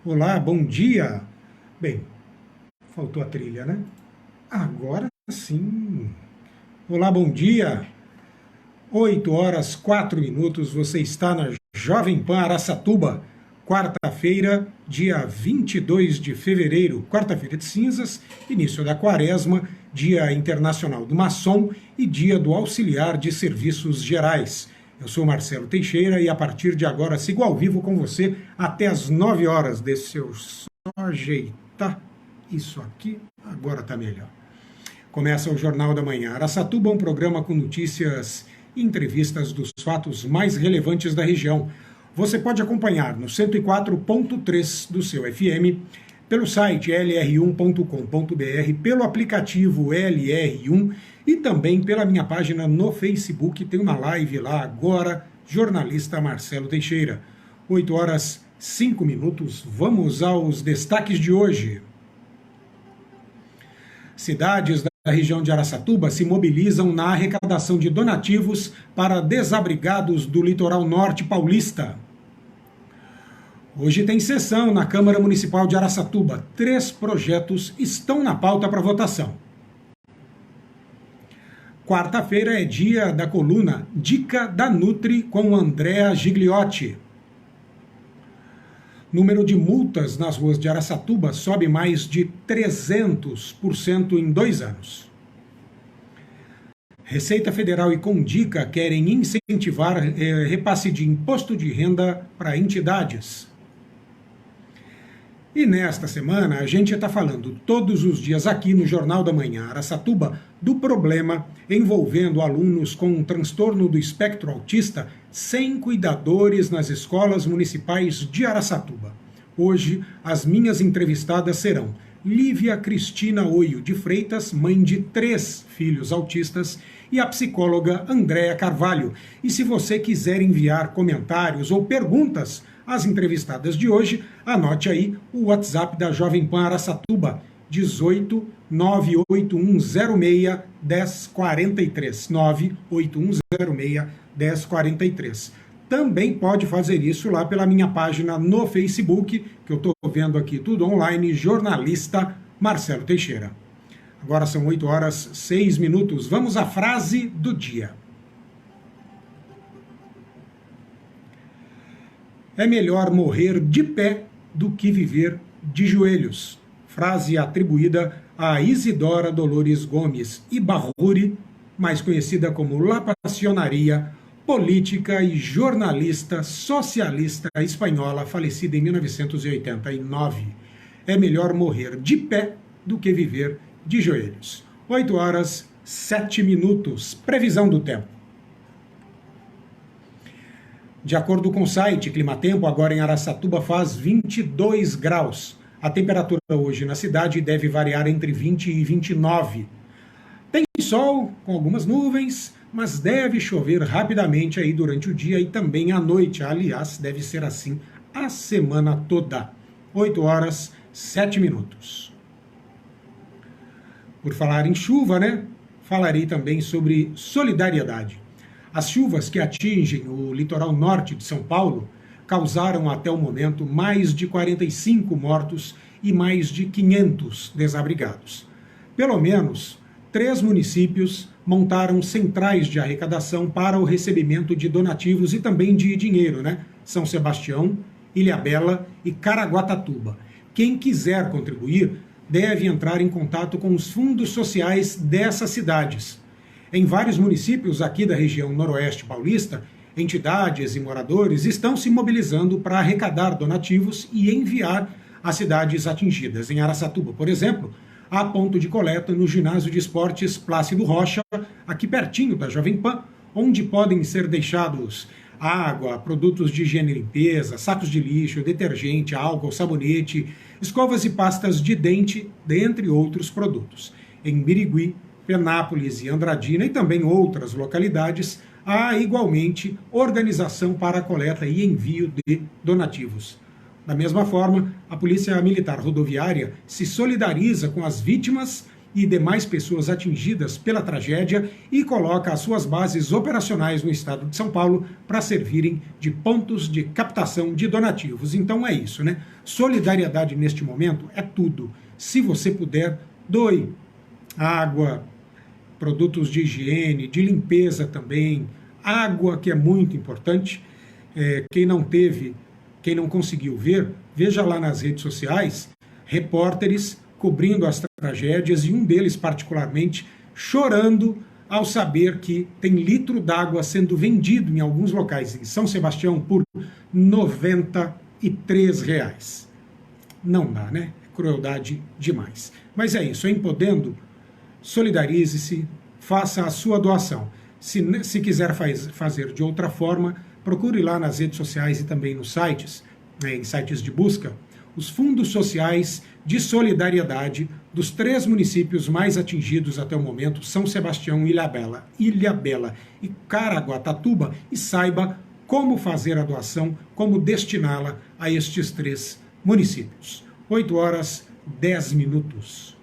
Olá, bom dia. Bem, faltou a trilha, né? Agora sim. Olá, bom dia. 8h04. Você está na Jovem Pan Araçatuba. Quarta-feira, dia 22 de fevereiro, quarta-feira de cinzas, início da quaresma, Dia Internacional do Maçom e Dia do Auxiliar de Serviços Gerais. Eu sou Marcelo Teixeira e a partir de agora sigo ao vivo com você até às 9 horas. Deixa eu só ajeitar isso aqui, agora está melhor. Começa o Jornal da Manhã Araçatuba, um programa com notícias e entrevistas dos fatos mais relevantes da região. Você pode acompanhar no 104.3 do seu FM, pelo site lr1.com.br, pelo aplicativo LR1 e também pela minha página no Facebook. Tem uma live lá agora, jornalista Marcelo Teixeira. 8h05. Vamos aos destaques de hoje. Cidades da região de Araçatuba se mobilizam na arrecadação de donativos para desabrigados do litoral norte paulista. Hoje tem sessão na Câmara Municipal de Araçatuba. 3 projetos estão na pauta para votação. Quarta-feira é dia da coluna Dica da Nutri com Andréa Gigliotti. Número de multas nas ruas de Araçatuba sobe mais de 300% em 2 anos. Receita Federal e Condica querem incentivar repasse de imposto de renda para entidades. E nesta semana a gente está falando todos os dias aqui no Jornal da Manhã Araçatuba do problema envolvendo alunos com um transtorno do espectro autista sem cuidadores nas escolas municipais de Araçatuba. Hoje as minhas entrevistadas serão Lívia Cristina Oio de Freitas, mãe de 3 filhos autistas, e a psicóloga Andréa Carvalho. E se você quiser enviar comentários ou perguntas às entrevistadas de hoje, anote aí o WhatsApp da Jovem Pan Araçatuba, 18 98106 1043, 98106 1043. Também pode fazer isso lá pela minha página no Facebook, que eu estou vendo aqui tudo online, jornalista Marcelo Teixeira. Agora são 8h06. Vamos à frase do dia. É melhor morrer de pé do que viver de joelhos. Frase atribuída a Isidora Dolores Gomes Ibarruri, mais conhecida como La Passionaria, política e jornalista socialista espanhola, falecida em 1989. É melhor morrer de pé do que viver de joelhos. 8h07. Previsão do tempo. De acordo com o site Climatempo, agora em Araçatuba faz 22 graus. A temperatura hoje na cidade deve variar entre 20 e 29. Tem sol com algumas nuvens, mas deve chover rapidamente aí durante o dia e também à noite. Aliás, deve ser assim a semana toda. 8h07. Por falar em chuva, né? Falarei também sobre solidariedade. As chuvas que atingem o litoral norte de São Paulo causaram até o momento mais de 45 mortos e mais de 500 desabrigados. Pelo menos 3 municípios montaram centrais de arrecadação para o recebimento de donativos e também de dinheiro, né? São Sebastião, Ilhabela e Caraguatatuba. Quem quiser contribuir deve entrar em contato com os fundos sociais dessas cidades. Em vários municípios aqui da região noroeste paulista, entidades e moradores estão se mobilizando para arrecadar donativos e enviar às cidades atingidas. Em Araçatuba, por exemplo, há ponto de coleta no ginásio de esportes Plácido Rocha, aqui pertinho da Jovem Pan, onde podem ser deixados água, produtos de higiene e limpeza, sacos de lixo, detergente, álcool, sabonete, escovas e pastas de dente, dentre outros produtos. Em Birigui, Penápolis e Andradina e também outras localidades, há igualmente organização para a coleta e envio de donativos. Da mesma forma, a Polícia Militar Rodoviária se solidariza com as vítimas e demais pessoas atingidas pela tragédia e coloca as suas bases operacionais no estado de São Paulo para servirem de pontos de captação de donativos. Então é isso, né? Solidariedade neste momento é tudo. Se você puder, doe água, produtos de higiene, de limpeza também, água, que é muito importante. Quem não teve, quem não conseguiu ver, veja lá nas redes sociais, repórteres cobrindo as tragédias e um deles particularmente chorando ao saber que tem litro d'água sendo vendido em alguns locais em São Sebastião por R$ 93. Não dá, né? É crueldade demais. Mas é isso, em podendo, solidarize-se, faça a sua doação. Se quiser fazer de outra forma, procure lá nas redes sociais e também nos sites, em sites de busca, os fundos sociais de solidariedade dos 3 municípios mais atingidos até o momento, São Sebastião, Ilhabela e Caraguatatuba, e saiba como fazer a doação, como destiná-la a estes 3 municípios. 8h10.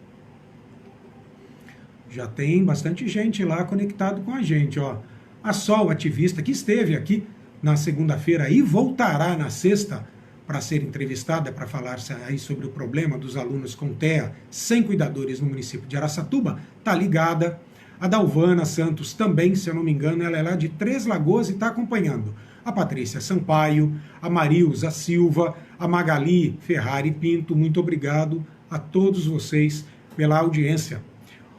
Já tem bastante gente lá conectado com a gente, ó. A Sol, ativista, que esteve aqui na segunda-feira e voltará na sexta para ser entrevistada, para falar aí sobre o problema dos alunos com TEA sem cuidadores no município de Araçatuba, está ligada. A Dalvana Santos também, se eu não me engano, ela é lá de Três Lagoas e está acompanhando. A Patrícia Sampaio, a Marilza Silva, a Magali Ferrari Pinto, muito obrigado a todos vocês pela audiência.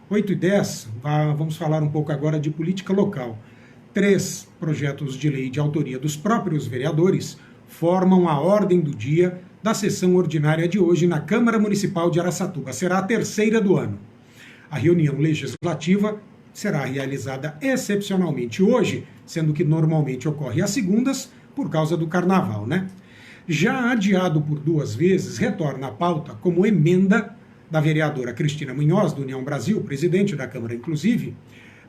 8h10, vamos falar um pouco agora de política local. 3 projetos de lei de autoria dos próprios vereadores formam a ordem do dia da sessão ordinária de hoje na Câmara Municipal de Araçatuba. Será a 3ª do ano. A reunião legislativa será realizada excepcionalmente hoje, sendo que normalmente ocorre às segundas por causa do carnaval, né? Já adiado por 2 vezes, retorna à pauta como emenda da vereadora Cristina Munhoz, do União Brasil, presidente da Câmara inclusive,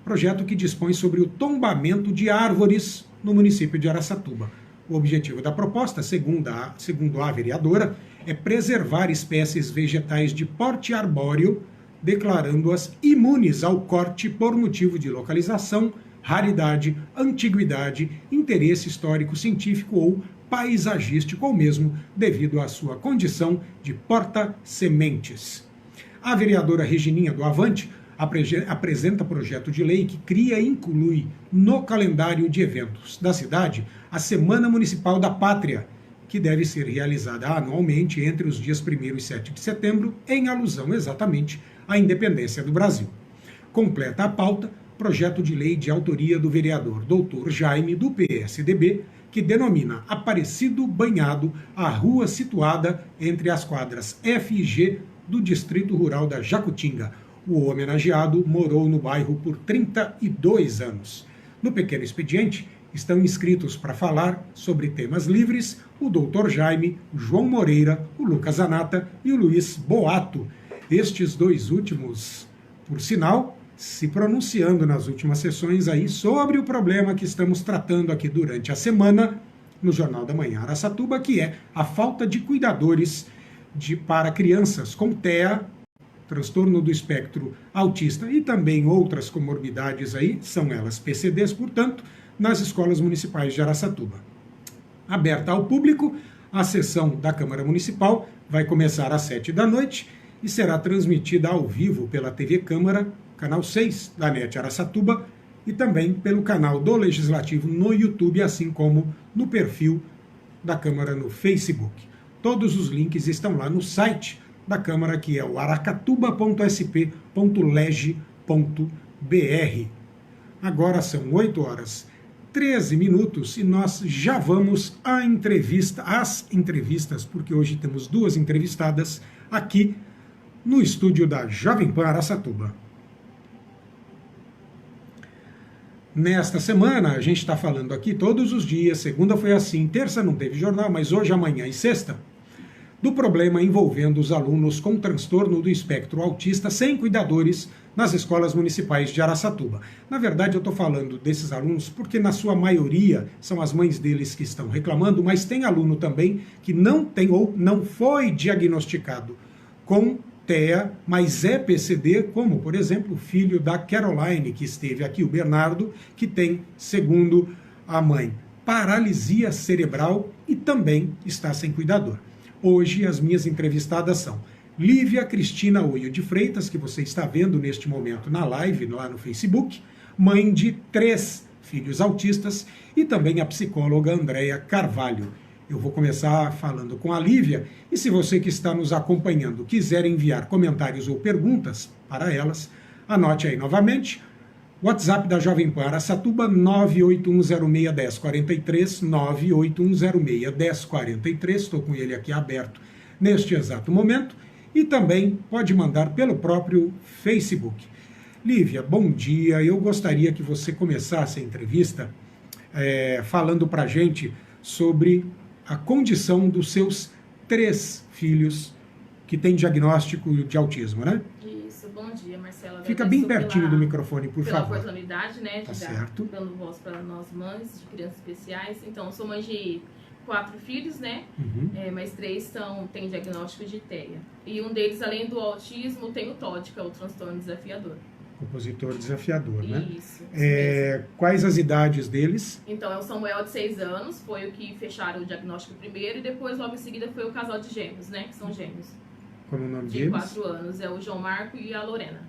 projeto que dispõe sobre o tombamento de árvores no município de Araçatuba. O objetivo da proposta, segundo a vereadora, é preservar espécies vegetais de porte arbóreo, declarando-as imunes ao corte por motivo de localização, raridade, antiguidade, interesse histórico, científico ou paisagístico, ou mesmo devido à sua condição de porta-sementes. A vereadora Regininha do Avante apresenta projeto de lei que cria e inclui no calendário de eventos da cidade a Semana Municipal da Pátria, que deve ser realizada anualmente entre os dias 1º e 7 de setembro, em alusão exatamente à independência do Brasil. Completa a pauta projeto de lei de autoria do vereador Dr. Jaime, do PSDB, que denomina Aparecido Banhado a rua situada entre as quadras F e G do Distrito Rural da Jacutinga. O homenageado morou no bairro por 32 anos. No pequeno expediente, estão inscritos para falar sobre temas livres o Dr. Jaime, o João Moreira, o Lucas Anata e o Luiz Boato. Estes 2 últimos, por sinal, se pronunciando nas últimas sessões aí sobre o problema que estamos tratando aqui durante a semana no Jornal da Manhã Araçatuba, que é a falta de cuidadores para crianças com TEA, transtorno do espectro autista e também outras comorbidades aí, são elas PCDs, portanto, nas escolas municipais de Araçatuba. Aberta ao público, a sessão da Câmara Municipal vai começar às 7 da noite e será transmitida ao vivo pela TV Câmara, canal 6 da NET Araçatuba, e também pelo canal do Legislativo no YouTube, assim como no perfil da Câmara no Facebook. Todos os links estão lá no site da Câmara, que é o aracatuba.sp.leg.br. Agora são 8h13 e nós já vamos às entrevistas, porque hoje temos 2 entrevistadas aqui no estúdio da Jovem Pan Araçatuba. Nesta semana, a gente está falando aqui todos os dias, segunda foi assim, terça não teve jornal, mas hoje, amanhã e sexta, do problema envolvendo os alunos com transtorno do espectro autista sem cuidadores nas escolas municipais de Araçatuba. Na verdade, eu estou falando desses alunos porque, na sua maioria, são as mães deles que estão reclamando, mas tem aluno também que não tem ou não foi diagnosticado com TEA, mas é PCD, como, por exemplo, o filho da Caroline, que esteve aqui, o Bernardo, que tem, segundo a mãe, paralisia cerebral e também está sem cuidador. Hoje, as minhas entrevistadas são Lívia Cristina Oio de Freitas, que você está vendo neste momento na live, lá no Facebook, mãe de 3 filhos autistas, e também a psicóloga Andréia Carvalho. Eu vou começar falando com a Lívia, e se você que está nos acompanhando quiser enviar comentários ou perguntas para elas, anote aí novamente, WhatsApp da Jovem Pan Araçatuba, 981061043, 981061043, estou com ele aqui aberto neste exato momento, e também pode mandar pelo próprio Facebook. Lívia, bom dia, eu gostaria que você começasse a entrevista falando para a gente sobre a condição dos seus 3 filhos que têm diagnóstico de autismo, né? Isso, bom dia, Marcela. Fica bem pertinho do microfone, por favor. Pela oportunidade, né, tá de certo. dando voz para nós mães de crianças especiais. Então, eu sou mãe de 4 filhos, né? Mas 3 têm diagnóstico de TEA. E um deles, além do autismo, tem o TOD, que é o transtorno desafiador. Compositor desafiador, né? Isso. Quais as idades deles? Então, é o Samuel de 6 anos, foi o que fecharam o diagnóstico primeiro, e depois, logo em seguida, foi o casal de gêmeos, né? Que são gêmeos. Como é o nome de deles? 4 anos, é o João Marco e a Lorena.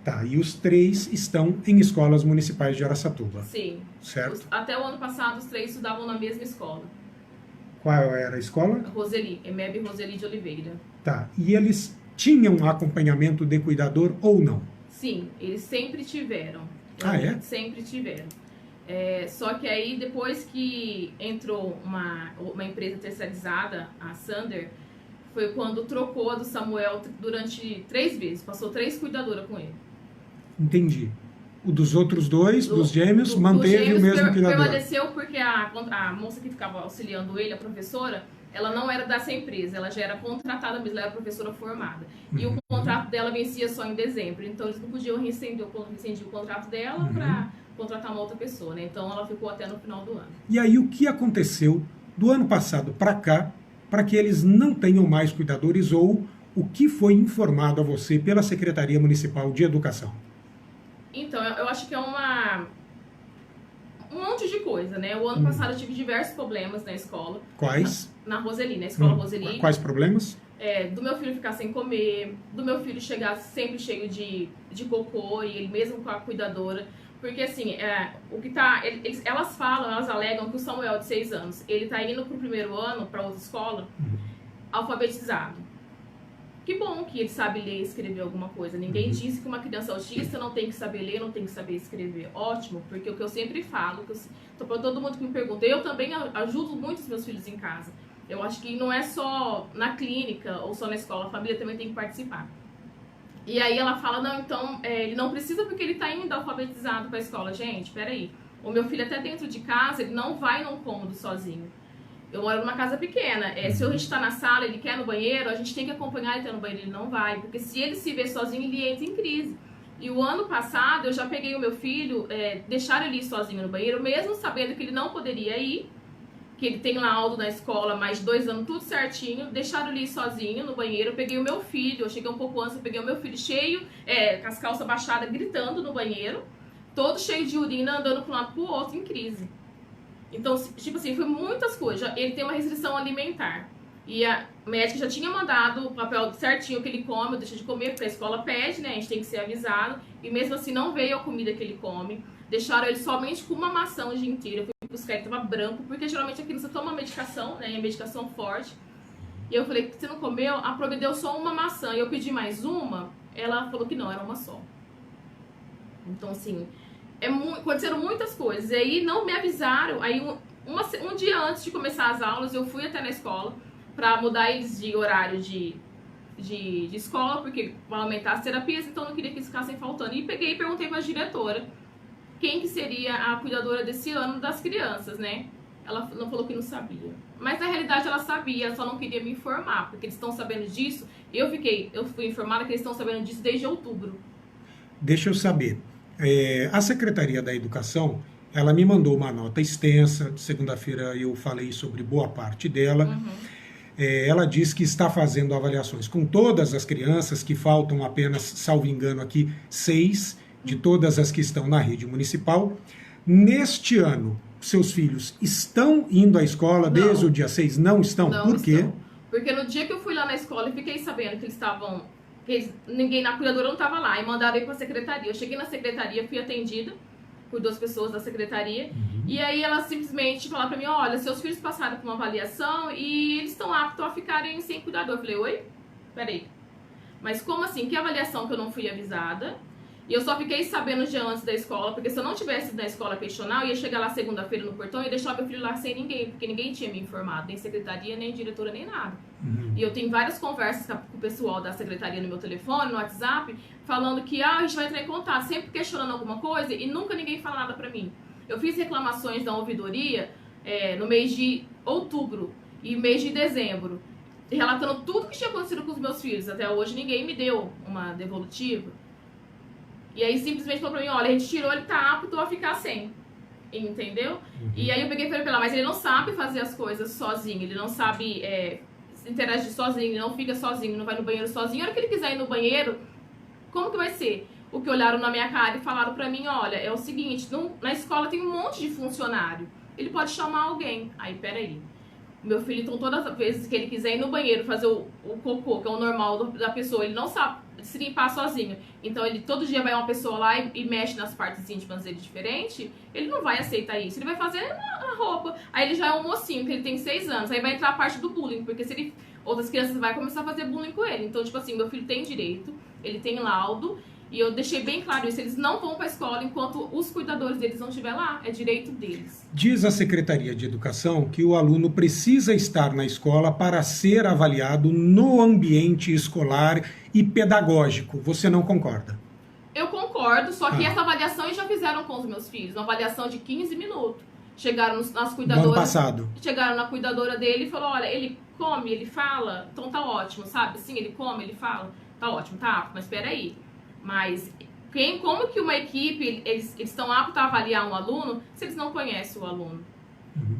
Tá, e os 3 estão em escolas municipais de Araçatuba. Sim. Certo. Até o ano passado, os 3 estudavam na mesma escola. Qual era a escola? Roseli, EMEB Roseli de Oliveira. Tá, e eles tinham acompanhamento de cuidador ou não? Sim, eles sempre tiveram. Sempre tiveram. Só que aí, depois que entrou uma empresa terceirizada, a Sander, foi quando trocou a do Samuel durante 3 vezes. Passou 3 cuidadoras com ele. Entendi. O dos outros 2, dos gêmeos, manteve o mesmo cuidador. Permaneceu porque a moça que ficava auxiliando ele, a professora, ela não era dessa empresa, ela já era contratada mesmo, ela era professora formada. E o contrato dela vencia só em dezembro, então eles não podiam rescindir o contrato dela para contratar uma outra pessoa, né? Então ela ficou até no final do ano. E aí o que aconteceu do ano passado para cá, para que eles não tenham mais cuidadores, ou o que foi informado a você pela Secretaria Municipal de Educação? Então, eu acho que é um monte de coisa, né? O ano passado eu tive diversos problemas na escola. Quais? Na Roseli, na escola Roseli. Quais problemas? Do meu filho ficar sem comer, do meu filho chegar sempre cheio de cocô, e ele mesmo com a cuidadora. Porque assim, elas falam, elas alegam que o Samuel, de 6 anos, ele tá indo pro primeiro ano, para outra escola, alfabetizado. Que bom que ele sabe ler e escrever alguma coisa. Ninguém disse que uma criança autista não tem que saber ler, não tem que saber escrever. Ótimo, porque o que eu sempre falo, tô para todo mundo que me pergunta, eu também ajudo muito os meus filhos em casa. Eu acho que não é só na clínica ou só na escola, a família também tem que participar. E aí ela fala, não, então, ele não precisa porque ele tá indo alfabetizado para a escola. Gente, peraí, o meu filho até dentro de casa, ele não vai num cômodo sozinho. Eu moro numa casa pequena, se a gente tá na sala, ele quer no banheiro, a gente tem que acompanhar ele até no banheiro, ele não vai, porque se ele se vê sozinho, ele entra em crise. E o ano passado, eu já peguei o meu filho, deixar ele ir sozinho no banheiro, mesmo sabendo que ele não poderia ir, que ele tem laudo na escola, mais 2 anos, tudo certinho, deixaram ele ir sozinho no banheiro, eu peguei o meu filho, eu cheguei um pouco antes, eu peguei o meu filho cheio, com as calças baixadas, gritando no banheiro, todo cheio de urina, andando para um lado pro outro, em crise. Então, tipo assim, foi muitas coisas. Ele tem uma restrição alimentar. E a médica já tinha mandado o papel certinho que ele come, ou deixa de comer, porque a escola pede, né? A gente tem que ser avisado. E mesmo assim, não veio a comida que ele come. Deixaram ele somente com uma maçã o dia inteiro. Eu fui buscar, ele tava branco, porque geralmente a criança toma medicação, né? E a medicação forte. E eu falei, você não comeu? A Prove deu só uma maçã. E eu pedi mais uma, ela falou que não, era uma só. Então, assim, aconteceram muitas coisas. E aí não me avisaram. Aí um dia antes de começar as aulas, eu fui até na escola para mudar eles de horário de escola, porque vão aumentar as terapias, então eu não queria que eles ficassem faltando. E peguei e perguntei para a diretora quem que seria a cuidadora desse ano das crianças, né? Ela não falou que não sabia. Mas na realidade ela sabia, ela só não queria me informar, porque eles estão sabendo disso. Eu fui informada que eles estão sabendo disso desde outubro. Deixa eu saber. A Secretaria da Educação, ela me mandou uma nota extensa. Segunda-feira eu falei sobre boa parte dela. Ela diz que está fazendo avaliações com todas as crianças, que faltam apenas, salvo engano aqui, 6 de todas as que estão na rede municipal. Neste ano, seus filhos estão indo à escola desde o dia 6? Não estão? Não Por quê? estão. Porque no dia que eu fui lá na escola e fiquei sabendo que eles estavam... ninguém na cuidadora não estava lá, e mandaram ir para a secretaria. Eu cheguei na secretaria, fui atendida por 2 pessoas da secretaria, e aí elas simplesmente falaram para mim, olha, seus filhos passaram por uma avaliação e eles estão aptos a ficarem sem cuidador. Eu falei, oi? Peraí. Mas como assim? Que avaliação que eu não fui avisada? E eu só fiquei sabendo já antes da escola, porque se eu não tivesse ido na escola questionar, eu ia chegar lá segunda-feira no portão e deixar meu filho lá sem ninguém, porque ninguém tinha me informado, nem secretaria, nem diretora, nem nada. E eu tenho várias conversas com o pessoal da secretaria no meu telefone, no WhatsApp, falando que a gente vai entrar em contato, sempre questionando alguma coisa e nunca ninguém fala nada pra mim. Eu fiz reclamações da ouvidoria no mês de outubro e mês de dezembro, relatando tudo que tinha acontecido com os meus filhos. Até hoje ninguém me deu uma devolutiva. E aí simplesmente falou pra mim, olha, a gente tirou, ele tá apto a ficar sem. Entendeu? E aí eu peguei e falei pra ela, mas ele não sabe fazer as coisas sozinho, ele não sabe interagir sozinho, ele não fica sozinho, não vai no banheiro sozinho. A hora que ele quiser ir no banheiro, como que vai ser? O que olharam na minha cara e falaram pra mim, olha, é o seguinte, na escola tem um monte de funcionário, ele pode chamar alguém. Aí, peraí. Meu filho, então, todas as vezes que ele quiser ir no banheiro fazer o cocô, que é o normal da pessoa, ele não sabe se limpar sozinho. Então, ele todo dia vai uma pessoa lá e mexe nas partes íntimas dele diferente, ele não vai aceitar isso. Ele vai fazer na roupa. Aí ele já é um mocinho, que ele tem 6 anos. Aí vai entrar a parte do bullying, porque se ele, outras crianças vão começar a fazer bullying com ele. Então, tipo assim, meu filho tem direito, ele tem laudo. E eu deixei bem claro isso, eles não vão para a escola enquanto os cuidadores deles não estiverem lá, é direito deles. Diz a Secretaria de Educação que o aluno precisa estar na escola para ser avaliado no ambiente escolar e pedagógico. Você não concorda? Eu concordo, só que essa avaliação eles já fizeram com os meus filhos, uma avaliação de 15 minutos. Chegaram nas cuidadoras. No ano passado. Chegaram na cuidadora dele e falou, olha, ele come, ele fala, então tá ótimo, sabe? Sim, ele come, ele fala, tá ótimo, tá, mas espera aí. Mas como que uma equipe, eles estão aptos a avaliar um aluno se eles não conhecem o aluno?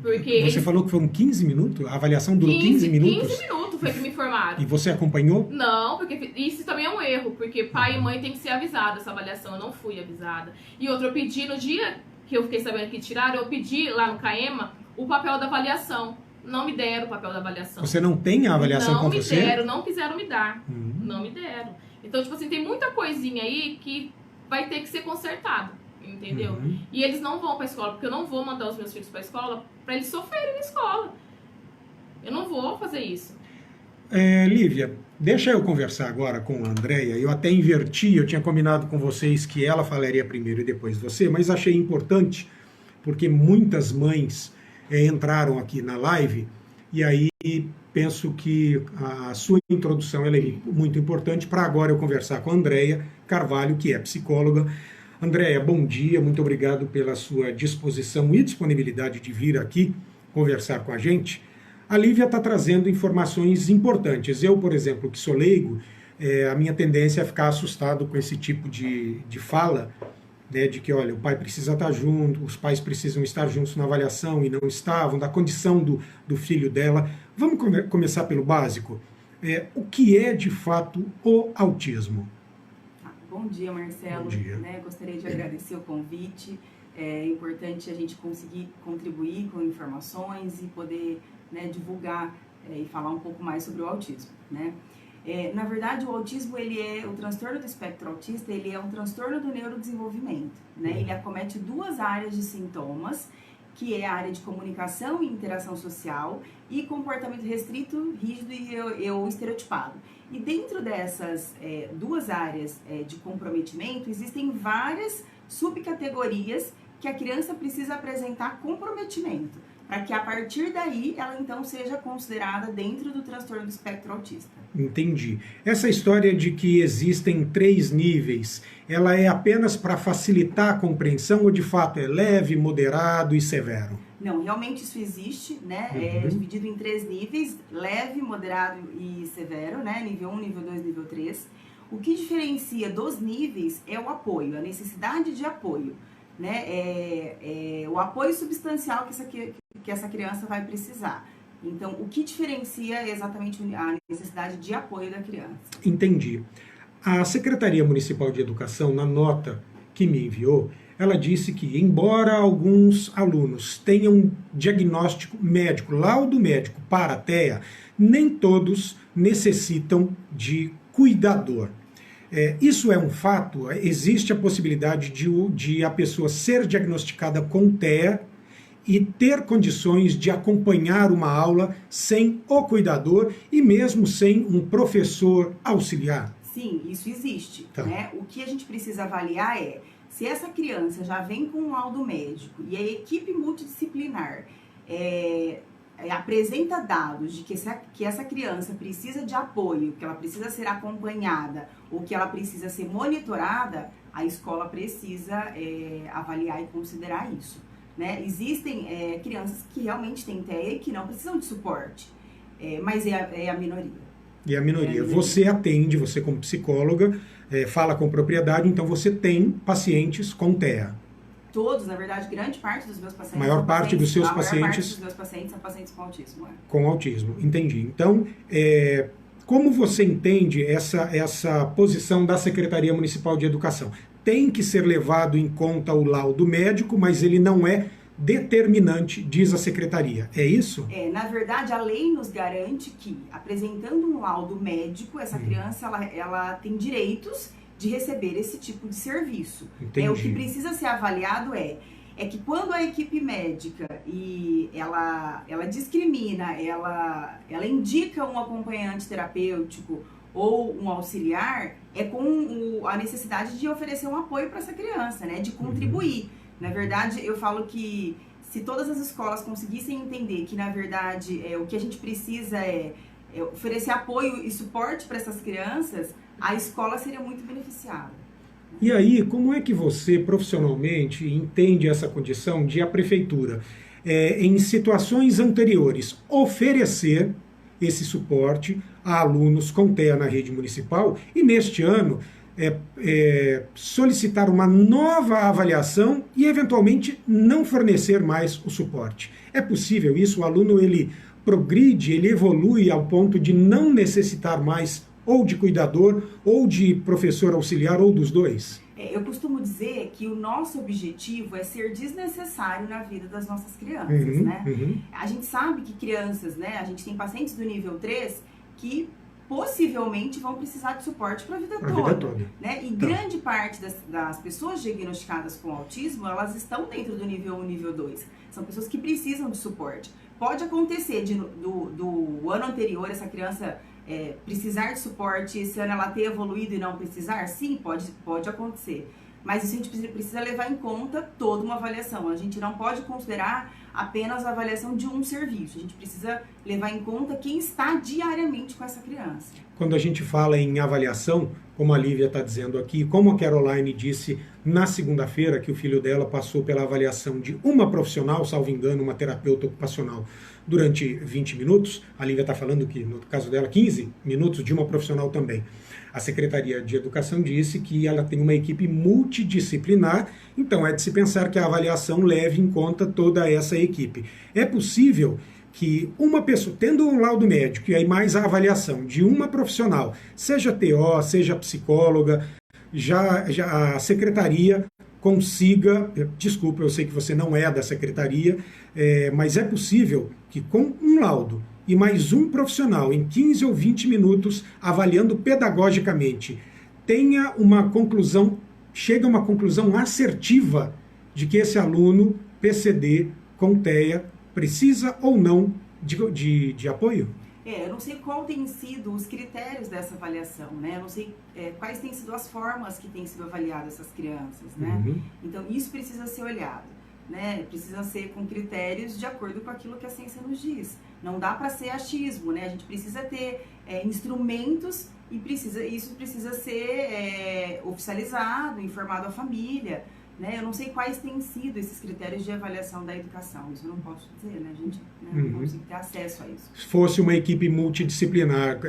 Porque você falou que foram 15 minutos? A avaliação durou 15 minutos? 15 minutos foi que me informaram. E você acompanhou? Não, porque isso também é um erro, porque pai e mãe tem que ser avisado dessa avaliação, eu não fui avisada. E outra, eu pedi, no dia que eu fiquei sabendo que tiraram, eu pedi lá no CAEMA o papel da avaliação. Não me deram o papel da avaliação. Você não tem a avaliação com você? Não me deram, não quiseram me dar. Não me deram. Então, tipo assim, tem muita coisinha aí que vai ter que ser consertada, entendeu? E eles não vão pra escola, porque eu não vou mandar os meus filhos pra escola pra eles sofrerem na escola. Eu não vou fazer isso. Lívia, deixa eu conversar agora com a Andréia. Eu até inverti, eu tinha combinado com vocês que ela falaria primeiro e depois você, mas achei importante, porque muitas mães entraram aqui na live, e aí penso que a sua introdução ela é muito importante para agora eu conversar com a Andréia Carvalho, que é psicóloga. Andréia, bom dia, muito obrigado pela sua disposição e disponibilidade de vir aqui conversar com a gente. A Lívia está trazendo informações importantes. Eu, por exemplo, que sou leigo, a minha tendência é ficar assustado com esse tipo de fala, né, de que, olha, o pai precisa estar junto, os pais precisam estar juntos na avaliação e não estavam, da condição do filho dela. Vamos começar pelo básico. O que é, de fato, o autismo? Bom dia, Marcelo. Bom dia. Gostaria de agradecer o convite. É importante a gente conseguir contribuir com informações e poder divulgar e falar um pouco mais sobre o autismo, né? Na verdade, o autismo, o transtorno do espectro autista, ele é um transtorno do neurodesenvolvimento, né? Ele acomete 2 áreas de sintomas, que é a área de comunicação e interação social e comportamento restrito, rígido e estereotipado. E dentro dessas 2 áreas de comprometimento, existem várias subcategorias que a criança precisa apresentar comprometimento, para que a partir daí ela então seja considerada dentro do transtorno do espectro autista. Entendi. Essa história de que existem 3 níveis, ela é apenas para facilitar a compreensão ou de fato é leve, moderado e severo? Não, realmente isso existe, né? É dividido em 3 níveis, leve, moderado e severo, né? Nível 1, nível 2, nível 3. O que diferencia dos níveis é o apoio, a necessidade de apoio, né? O apoio substancial que essa criança vai precisar. Então, o que diferencia é exatamente a necessidade de apoio da criança. Entendi. A Secretaria Municipal de Educação, na nota que me enviou, ela disse que, embora alguns alunos tenham diagnóstico médico, laudo médico para a TEA, nem todos necessitam de cuidador. Isso é um fato? Existe a possibilidade de a pessoa ser diagnosticada com TEA e ter condições de acompanhar uma aula sem o cuidador e mesmo sem um professor auxiliar? Sim, isso existe. Tá. Né? O que a gente precisa avaliar é se essa criança já vem com um laudo médico e a equipe multidisciplinar apresenta dados de que essa criança precisa de apoio, que ela precisa ser acompanhada ou que ela precisa ser monitorada, a escola precisa avaliar e considerar isso. Né? Existem crianças que realmente têm TEA e que não precisam de suporte, mas é a minoria. E a minoria. Você atende, você como psicóloga, fala com propriedade, então você tem pacientes com TEA. Todos, na verdade, grande parte dos meus pacientes. A maior parte dos seus pacientes. A maior parte dos meus pacientes são pacientes com autismo. Com autismo, entendi. Então, como você entende essa posição da Secretaria Municipal de Educação? Tem que ser levado em conta o laudo médico, mas ele não é determinante, diz a Secretaria. É isso? Na verdade, a lei nos garante que, apresentando um laudo médico, essa criança ela tem direitos de receber esse tipo de serviço. Entendi. O que precisa ser avaliado é que quando a equipe médica ela discrimina, ela indica um acompanhante terapêutico ou um auxiliar, com a necessidade de oferecer um apoio para essa criança, né, de contribuir. Na verdade, eu falo que se todas as escolas conseguissem entender que, na verdade, o que a gente precisa é oferecer apoio e suporte para essas crianças, a escola seria muito beneficiada. E aí, como é que você, profissionalmente, entende essa condição de a prefeitura, em situações anteriores, oferecer esse suporte a alunos com TEA na rede municipal e, neste ano, solicitar uma nova avaliação e, eventualmente, não fornecer mais o suporte? É possível isso? O aluno, ele progride, ele evolui ao ponto de não necessitar mais ou de cuidador, ou de professor auxiliar, ou dos dois? Eu costumo dizer que o nosso objetivo é ser desnecessário na vida das nossas crianças, né? A gente sabe que crianças, né? A gente tem pacientes do nível 3 que possivelmente vão precisar de suporte para a vida toda. Né? E grande parte das pessoas diagnosticadas com autismo, elas estão dentro do nível 1 e nível 2. São pessoas que precisam de suporte. Pode acontecer do ano anterior essa criança precisar de suporte, esse ano ela ter evoluído e não precisar? Sim, pode acontecer. Mas isso a gente precisa levar em conta toda uma avaliação. A gente não pode considerar apenas a avaliação de um serviço. A gente precisa levar em conta quem está diariamente com essa criança. Quando a gente fala em avaliação, como a Lívia está dizendo aqui, como a Caroline disse na segunda-feira, que o filho dela passou pela avaliação de uma profissional, salvo engano, uma terapeuta ocupacional, durante 20 minutos, a Lívia está falando que, no caso dela, 15 minutos de uma profissional também. A Secretaria de Educação disse que ela tem uma equipe multidisciplinar, então é de se pensar que a avaliação leve em conta toda essa equipe. É possível que uma pessoa, tendo um laudo médico e aí mais a avaliação de uma profissional, seja TO, seja psicóloga, já a Secretaria consiga, desculpa, eu sei que você não é da Secretaria, mas é possível que com um laudo e mais um profissional em 15 ou 20 minutos, avaliando pedagogicamente, tenha uma conclusão, chega a uma conclusão assertiva de que esse aluno PCD com TEA precisa ou não de apoio? Eu não sei qual tem sido os critérios dessa avaliação, né? Eu não sei quais têm sido as formas que têm sido avaliadas essas crianças, né? Então, isso precisa ser olhado, né? Precisa ser com critérios de acordo com aquilo que a ciência nos diz. Não dá para ser achismo, né? A gente precisa ter instrumentos e isso precisa ser oficializado, informado à família, né? Eu não sei quais têm sido esses critérios de avaliação da educação, isso eu não posso dizer, né? A gente não consegue ter acesso a isso. Se fosse uma equipe multidisciplinar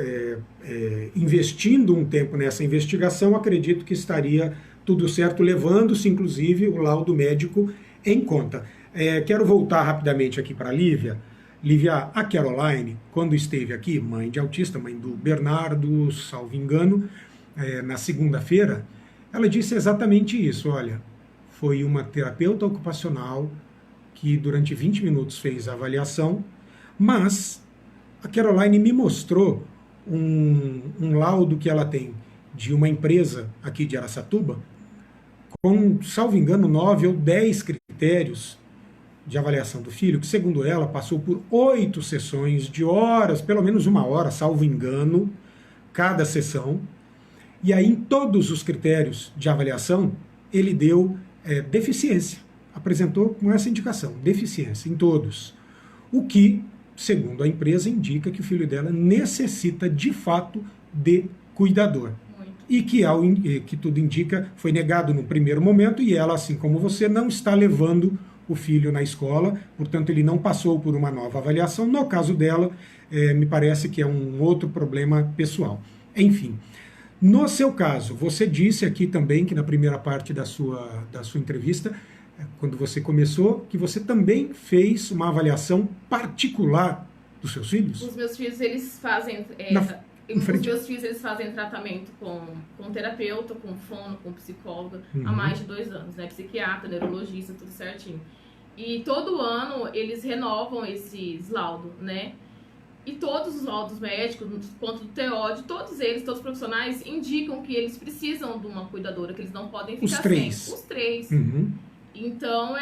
investindo um tempo nessa investigação, acredito que estaria tudo certo, levando-se inclusive o laudo médico em conta. Quero voltar rapidamente aqui para a Lívia. Lívia, a Caroline, quando esteve aqui, mãe de autista, mãe do Bernardo, salvo engano, na segunda-feira, ela disse exatamente isso. Olha, foi uma terapeuta ocupacional que durante 20 minutos fez a avaliação, mas a Caroline me mostrou um laudo que ela tem de uma empresa aqui de Araçatuba, com, salvo engano, 9 ou 10 critérios de avaliação do filho, que segundo ela passou por 8 sessões de horas, pelo menos 1 hora, salvo engano, cada sessão. E aí, em todos os critérios de avaliação, ele deu deficiência. Apresentou com essa indicação, deficiência, em todos. O que, segundo a empresa, indica que o filho dela necessita, de fato, de cuidador. E que tudo indica, foi negado no primeiro momento, e ela, assim como você, não está levando o filho na escola, portanto ele não passou por uma nova avaliação. No caso dela, me parece que é um outro problema pessoal. Enfim, no seu caso, você disse aqui também que na primeira parte da sua entrevista, quando você começou, que você também fez uma avaliação particular dos seus filhos? Os meus filhos, eles fazem... Os meus filhos, eles fazem tratamento com terapeuta, com fono, com psicóloga, há mais de 2 anos, né? Psiquiatra, neurologista, tudo certinho. E todo ano eles renovam esses laudos, né? E todos os laudos médicos, quanto do TEOD, todos eles, todos os profissionais, indicam que eles precisam de uma cuidadora, que eles não podem ficar sem. Os 3. Então,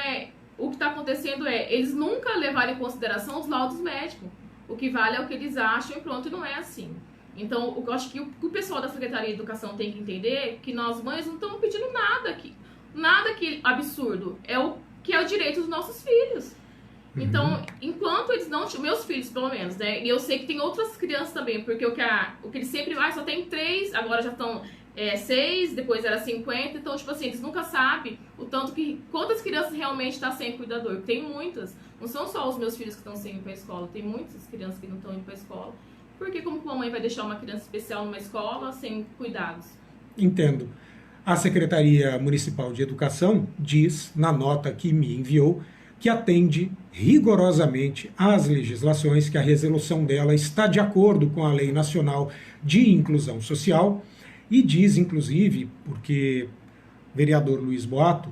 o que está acontecendo eles nunca levaram em consideração os laudos médicos. O que vale é o que eles acham e pronto, e não é assim. Então, eu acho que o pessoal da Secretaria de Educação tem que entender é que nós mães não estamos pedindo nada que absurdo. É o que é o direito dos nossos filhos. Então, enquanto eles não... Meus filhos, pelo menos, né? E eu sei que tem outras crianças também, porque o que eles sempre... só tem 3, agora já estão 6, depois era 50. Então, tipo assim, eles nunca sabem o tanto que... Quantas crianças realmente estão sem cuidador? Tem muitas. Não são só os meus filhos que estão sem ir para a escola. Tem muitas crianças que não estão indo para a escola. Porque como que uma mãe vai deixar uma criança especial numa escola sem cuidados? Entendo. A Secretaria Municipal de Educação diz, na nota que me enviou, que atende rigorosamente às legislações, que a resolução dela está de acordo com a Lei Nacional de Inclusão Social, e diz, inclusive, porque o vereador Luiz Boato,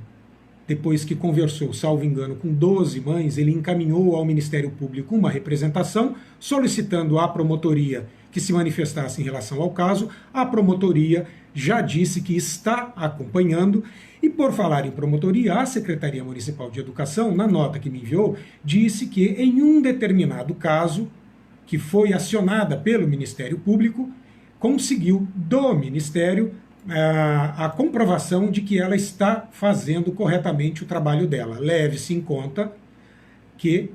depois que conversou, salvo engano, com 12 mães, ele encaminhou ao Ministério Público uma representação solicitando à promotoria que se manifestasse em relação ao caso. A promotoria já disse que está acompanhando. E por falar em promotoria, a Secretaria Municipal de Educação, na nota que me enviou, disse que em um determinado caso, que foi acionada pelo Ministério Público, conseguiu do Ministério a comprovação de que ela está fazendo corretamente o trabalho dela. Leve-se em conta que,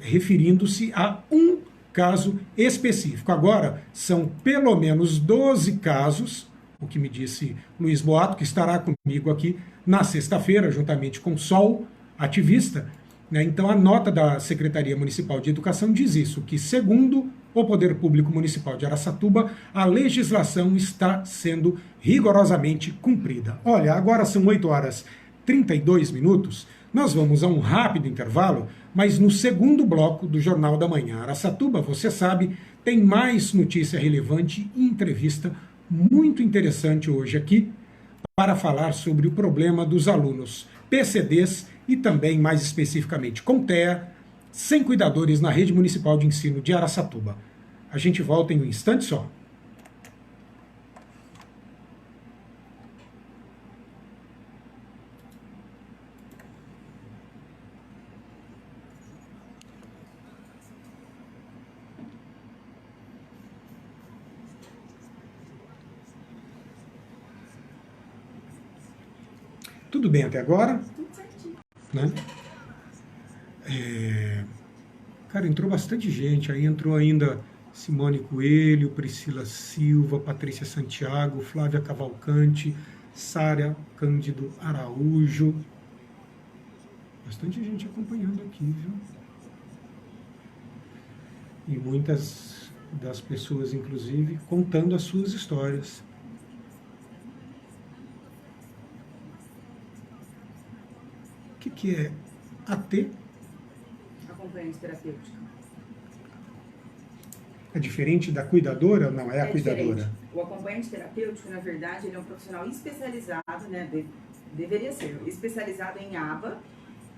referindo-se a um caso específico. Agora, são pelo menos 12 casos, o que me disse Luiz Boato, que estará comigo aqui na sexta-feira, juntamente com o Sol, ativista. Então, a nota da Secretaria Municipal de Educação diz isso, que segundo o Poder Público Municipal de Araçatuba, a legislação está sendo rigorosamente cumprida. Olha, agora são 8h32, nós vamos a um rápido intervalo, mas no segundo bloco do Jornal da Manhã Araçatuba, você sabe, tem mais notícia relevante e entrevista muito interessante hoje aqui para falar sobre o problema dos alunos PCDs e também, mais especificamente, com TEA, sem cuidadores na Rede Municipal de Ensino de Araçatuba. A gente volta em um instante só. Tudo bem até agora? Tudo certinho. Né? Cara, entrou bastante gente. Aí entrou ainda Simone Coelho, Priscila Silva, Patrícia Santiago, Flávia Cavalcante, Sara Cândido Araújo. Bastante gente acompanhando aqui, viu? E muitas das pessoas, inclusive, contando as suas histórias. O que é AT? Acompanhante terapêutico. É diferente da cuidadora ou não? É a cuidadora? Diferente. O acompanhante terapêutico, na verdade, ele é um profissional especializado, né? Deveria ser especializado em ABA,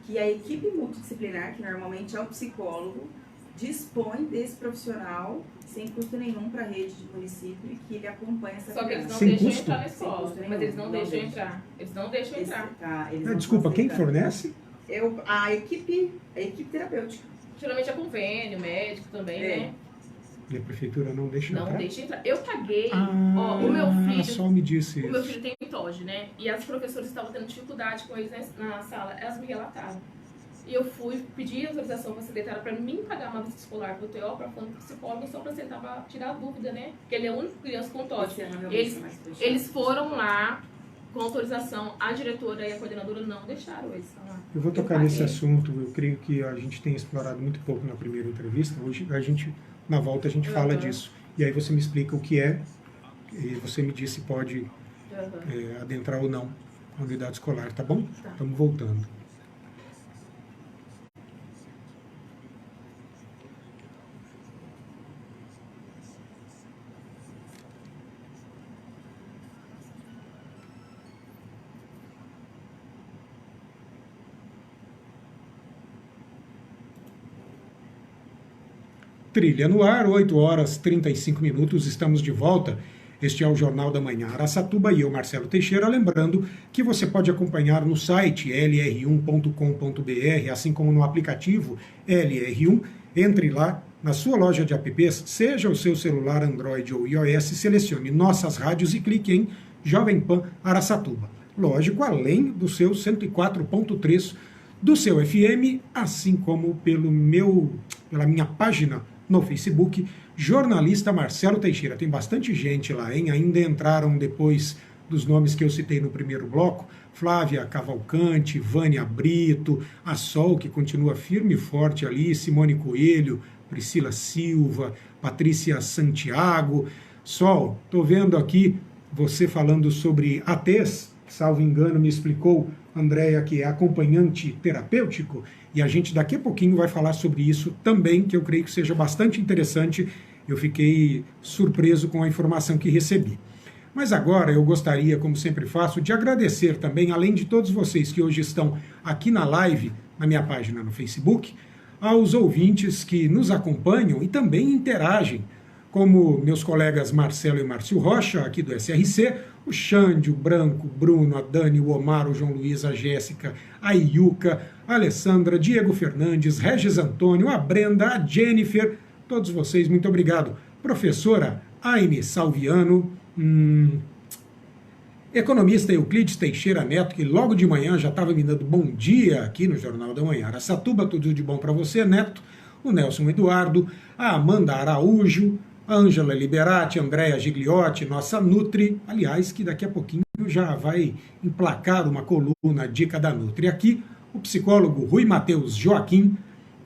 que a equipe multidisciplinar, que normalmente é o psicólogo, dispõe desse profissional sem custo nenhum para a rede de município e que ele acompanha essa Só que eles não Sem deixam custo? entrar na escola, mas eles não deixam entrar. Eles não deixam entrar. Desculpa, quem fornece? A equipe terapêutica. Geralmente é convênio, médico também, né? E a prefeitura não deixa entrar? Não deixa entrar. Eu paguei, Ah, ó, o meu filho... só me disse O meu isso. filho tem TOD, né? E as professoras estavam tendo dificuldade com eles na sala. Elas me relataram. E eu fui pedir autorização para a secretária para mim pagar uma visita escolar para o TO, para o psicólogo, só para tentar tirar a dúvida, né? Porque ele é a única criança com TOD. Eles foram lá com autorização, a diretora e a coordenadora não deixaram eles falar. Eu vou tocar nesse assunto, eu creio que a gente tem explorado muito pouco na primeira entrevista. Hoje, na volta, a gente fala disso. E aí você me explica o que é, e você me diz se pode adentrar ou não a unidade escolar, tá bom? Tá. Estamos voltando. Trilha no ar, 8 horas 35 minutos, estamos de volta. Este é o Jornal da Manhã Araçatuba e eu, Marcelo Teixeira, lembrando que você pode acompanhar no site lr1.com.br, assim como no aplicativo LR1. Entre lá na sua loja de apps, seja o seu celular Android ou iOS, selecione nossas rádios e clique em Jovem Pan Araçatuba. Lógico, além do seu 104.3 do seu FM, assim como pela minha página no Facebook, jornalista Marcelo Teixeira. Tem bastante gente lá, hein? Ainda entraram depois dos nomes que eu citei no primeiro bloco, Flávia Cavalcante, Vânia Brito, a Sol, que continua firme e forte ali, Simone Coelho, Priscila Silva, Patrícia Santiago. Sol, estou vendo aqui você falando sobre ATs, salvo engano, me explicou Andréia, que é acompanhante terapêutico, e a gente daqui a pouquinho vai falar sobre isso também, que eu creio que seja bastante interessante. Eu fiquei surpreso com a informação que recebi. Mas agora eu gostaria, como sempre faço, de agradecer também, além de todos vocês que hoje estão aqui na live, na minha página no Facebook, aos ouvintes que nos acompanham e também interagem, como meus colegas Marcelo e Márcio Rocha, aqui do SRC, o Xande, o Branco, o Bruno, a Dani, o Omar, o João Luiz, a Jéssica, a Iuca, a Alessandra, Diego Fernandes, Regis Antônio, a Brenda, a Jennifer, todos vocês, muito obrigado. Professora Aine Salviano, economista Euclides Teixeira Neto, que logo de manhã já estava me dando bom dia aqui no Jornal da Manhã Araçatuba, tudo de bom para você, Neto, o Nelson Eduardo, a Amanda Araújo, a Ângela Liberati, a Andréia Gigliotti, nossa Nutri, aliás, que daqui a pouquinho já vai emplacar uma coluna Dica da Nutri. Aqui, o psicólogo Rui Matheus Joaquim,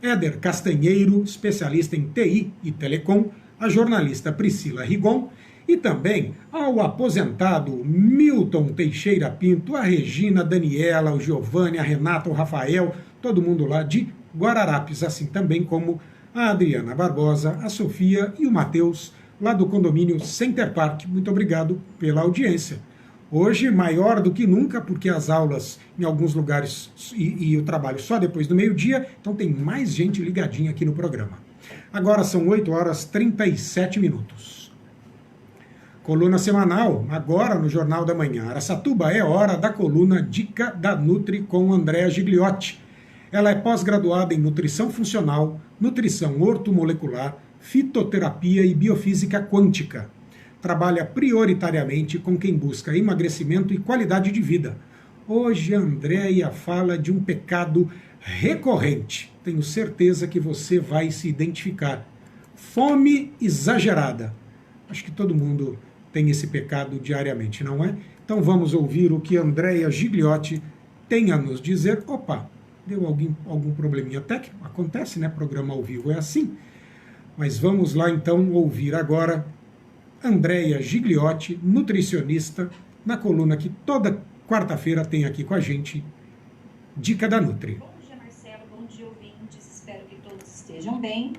Éder Castanheiro, especialista em TI e Telecom, a jornalista Priscila Rigon, e também ao aposentado Milton Teixeira Pinto, a Regina, a Daniela, o Giovanni, a Renata, o Rafael, todo mundo lá de Guararapes, assim também como a Adriana Barbosa, a Sofia e o Matheus, lá do condomínio Center Park. Muito obrigado pela audiência. Hoje, maior do que nunca, porque as aulas em alguns lugares e o trabalho só depois do meio-dia, então tem mais gente ligadinha aqui no programa. Agora são 8 horas 37 minutos. Coluna semanal, agora no Jornal da Manhã Araçatuba, é hora da coluna Dica da Nutri com Andréia Gigliotti. Ela é pós-graduada em Nutrição Funcional, Nutrição Ortomolecular, Fitoterapia e Biofísica Quântica. Trabalha prioritariamente com quem busca emagrecimento e qualidade de vida. Hoje a Andréia fala de um pecado recorrente. Tenho certeza que você vai se identificar. Fome exagerada. Acho que todo mundo tem esse pecado diariamente, não é? Então vamos ouvir o que Andréia Gigliotti tem a nos dizer. Opa! Deu algum probleminha técnico? Acontece, né? Programa ao vivo é assim. Mas vamos lá, então, ouvir agora Andréia Gigliotti, nutricionista, na coluna que toda quarta-feira tem aqui com a gente, Dica da Nutri. Bom dia, Marcelo. Bom dia, ouvintes. Espero que todos estejam bem.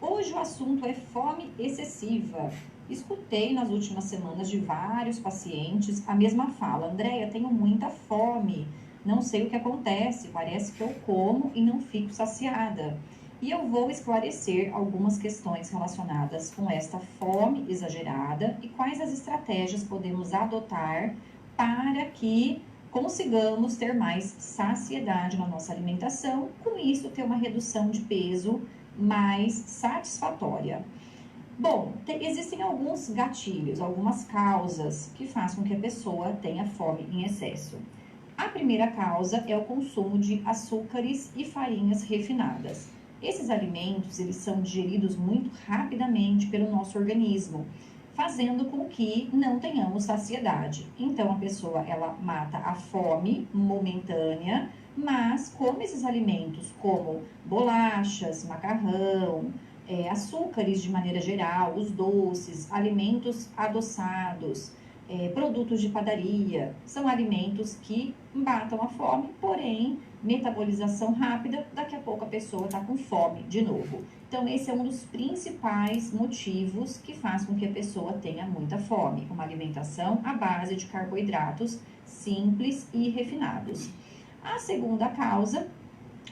Hoje o assunto é fome excessiva. Escutei nas últimas semanas de vários pacientes a mesma fala. Andréia, tenho muita fome, não sei o que acontece, parece que eu como e não fico saciada. E eu vou esclarecer algumas questões relacionadas com esta fome exagerada e quais as estratégias podemos adotar para que consigamos ter mais saciedade na nossa alimentação, com isso ter uma redução de peso mais satisfatória. Bom, existem alguns gatilhos, algumas causas que fazem com que a pessoa tenha fome em excesso. A primeira causa é o consumo de açúcares e farinhas refinadas. Esses alimentos, eles são digeridos muito rapidamente pelo nosso organismo, fazendo com que não tenhamos saciedade. Então, a pessoa, ela mata a fome momentânea, mas come esses alimentos como bolachas, macarrão, açúcares de maneira geral, os doces, alimentos adoçados, produtos de padaria, são alimentos que matam a fome, porém, metabolização rápida, daqui a pouco a pessoa está com fome de novo. Então, esse é um dos principais motivos que faz com que a pessoa tenha muita fome. Uma alimentação à base de carboidratos simples e refinados. A segunda causa,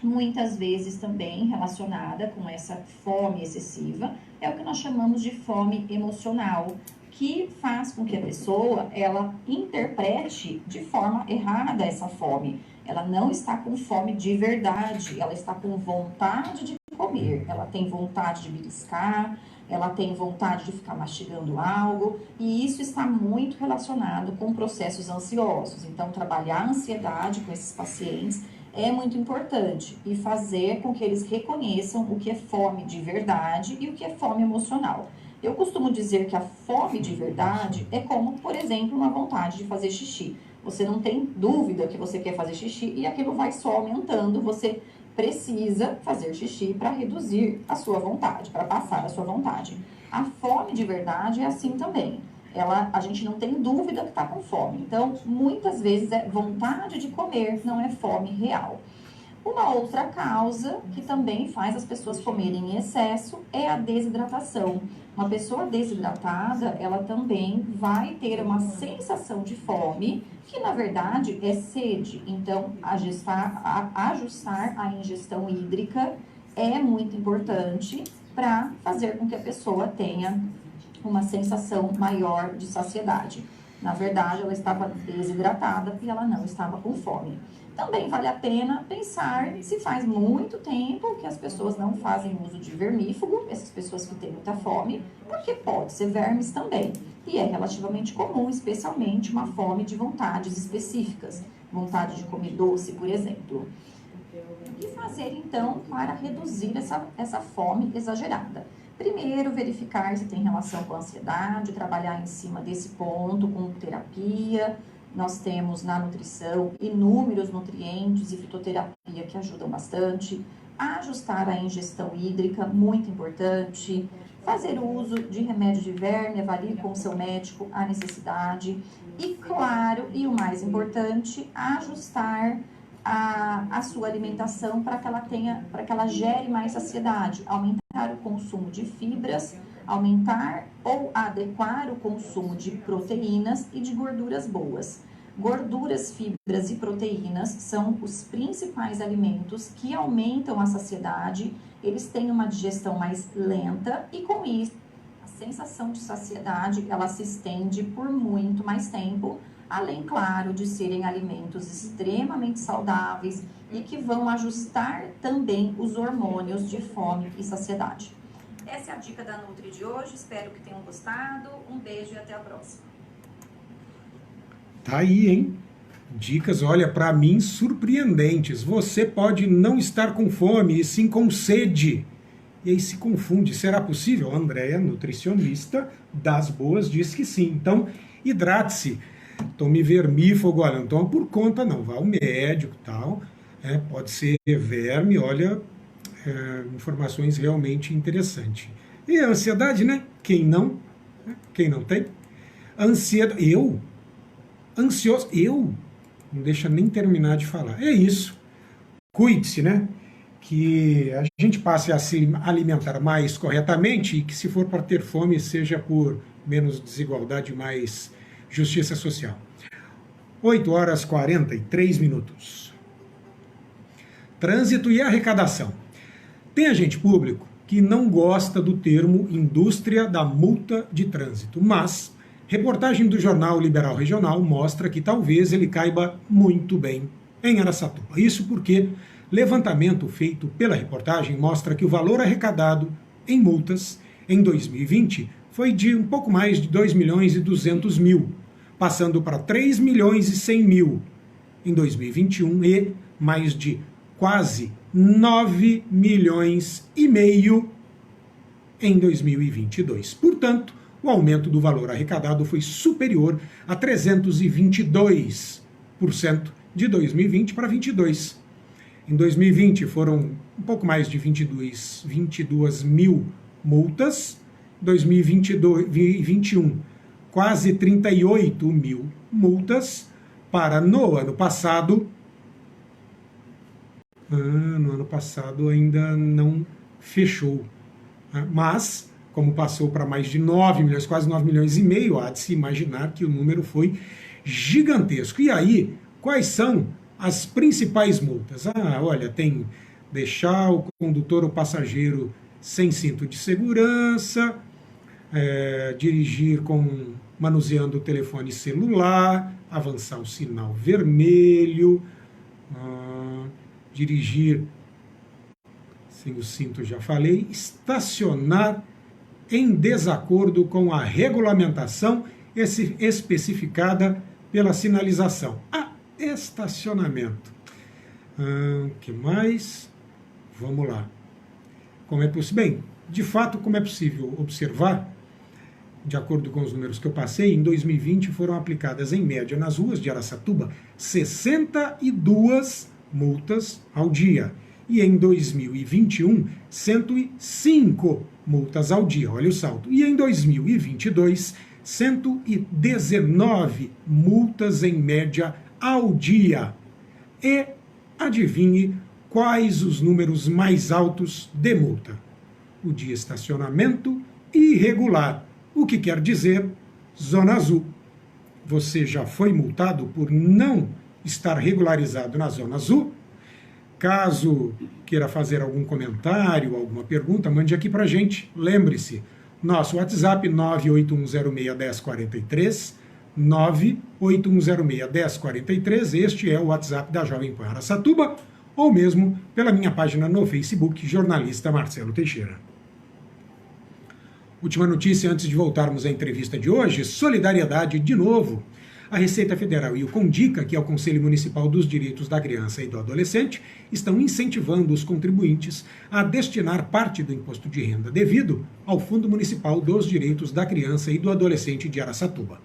muitas vezes também relacionada com essa fome excessiva, é o que nós chamamos de fome emocional, que faz com que a pessoa, ela interprete de forma errada essa fome. Ela não está com fome de verdade, ela está com vontade de comer, ela tem vontade de beliscar, ela tem vontade de ficar mastigando algo, e isso está muito relacionado com processos ansiosos. Então, trabalhar a ansiedade com esses pacientes é muito importante e fazer com que eles reconheçam o que é fome de verdade e o que é fome emocional. Eu costumo dizer que a fome de verdade é como, por exemplo, uma vontade de fazer xixi. Você não tem dúvida que você quer fazer xixi e aquilo vai só aumentando. Você precisa fazer xixi para reduzir a sua vontade, para passar a sua vontade. A fome de verdade é assim também. A gente não tem dúvida que está com fome. Então, muitas vezes é vontade de comer, não é fome real. Uma outra causa que também faz as pessoas comerem em excesso é a desidratação. Uma pessoa desidratada, ela também vai ter uma sensação de fome, que na verdade é sede. Então, ajustar a ingestão hídrica é muito importante para fazer com que a pessoa tenha uma sensação maior de saciedade. Na verdade, ela estava desidratada e ela não estava com fome. Também vale a pena pensar se faz muito tempo que as pessoas não fazem uso de vermífugo, essas pessoas que têm muita fome, porque pode ser vermes também. E é relativamente comum, especialmente uma fome de vontades específicas, vontade de comer doce, por exemplo. O que fazer, então, para reduzir essa fome exagerada? Primeiro, verificar se tem relação com a ansiedade, trabalhar em cima desse ponto com terapia. Nós temos na nutrição inúmeros nutrientes e fitoterapia que ajudam bastante. Ajustar a ingestão hídrica, muito importante. Fazer uso de remédio de verme, avalie com o seu médico a necessidade. E claro, e o mais importante, ajustar a sua alimentação para que ela gere mais saciedade, aumentar o consumo de fibras, aumentar ou adequar o consumo de proteínas e de gorduras boas. Gorduras, fibras e proteínas são os principais alimentos que aumentam a saciedade, eles têm uma digestão mais lenta e com isso a sensação de saciedade ela se estende por muito mais tempo, além, claro, de serem alimentos extremamente saudáveis e que vão ajustar também os hormônios de fome e saciedade. Essa é a dica da Nutri de hoje, espero que tenham gostado. Um beijo e até a próxima. Tá aí, hein? Dicas, olha, para mim, surpreendentes. Você pode não estar com fome, e sim com sede. E aí se confunde. Será possível? A Andréia, nutricionista das boas, diz que sim. Então, hidrate-se. Tome vermífugo, olha, não toma por conta não, vá ao médico e tal, pode ser verme, olha, informações realmente interessantes. E a ansiedade, né? Quem não? Quem não tem? Ansiedade, não deixa nem terminar de falar. É isso, cuide-se, né? que a gente passe a se alimentar mais corretamente e que, se for para ter fome, seja por menos desigualdade e mais justiça social. 8h43. Trânsito e arrecadação. Tem agente público que não gosta do termo indústria da multa de trânsito, mas reportagem do jornal Liberal Regional mostra que talvez ele caiba muito bem em Araçatuba. Isso porque levantamento feito pela reportagem mostra que o valor arrecadado em multas em 2020 foi de um pouco mais de 2.200.000, passando para 3.100.000 em 2021 e mais de quase 9,5 milhões em 2022. Portanto, o aumento do valor arrecadado foi superior a 322% de 2020 para 2022. Em 2020 foram um pouco mais de 22 mil multas, 2021 quase 38 mil multas, para no ano passado ainda não fechou, mas como passou para mais de 9 milhões, quase 9 milhões e meio, há de se imaginar que o número foi gigantesco. E aí, quais são as principais multas? Olha, tem deixar o condutor ou passageiro sem cinto de segurança, dirigir manuseando o telefone celular, avançar o sinal vermelho, dirigir sem o cinto, já falei, estacionar em desacordo com a regulamentação especificada pela sinalização. Estacionamento. Que mais? Vamos lá. Como é possível? Bem, de fato, como é possível observar, de acordo com os números que eu passei, em 2020 foram aplicadas, em média, nas ruas de Araçatuba, 62 multas ao dia. E em 2021, 105 multas ao dia. Olha o salto. E em 2022, 119 multas em média ao dia. E adivinhe quais os números mais altos de multa? O de estacionamento irregular, o que quer dizer zona azul. Você já foi multado por não estar regularizado na zona azul? Caso queira fazer algum comentário, alguma pergunta, mande aqui pra gente. Lembre-se, nosso WhatsApp 981061043, 981061043, este é o WhatsApp da Jovem Pan Araçatuba, ou mesmo pela minha página no Facebook, jornalista Marcelo Teixeira. Última notícia antes de voltarmos à entrevista de hoje, solidariedade de novo. A Receita Federal e o CONDICA, que é o Conselho Municipal dos Direitos da Criança e do Adolescente, estão incentivando os contribuintes a destinar parte do imposto de renda devido ao Fundo Municipal dos Direitos da Criança e do Adolescente de Araçatuba.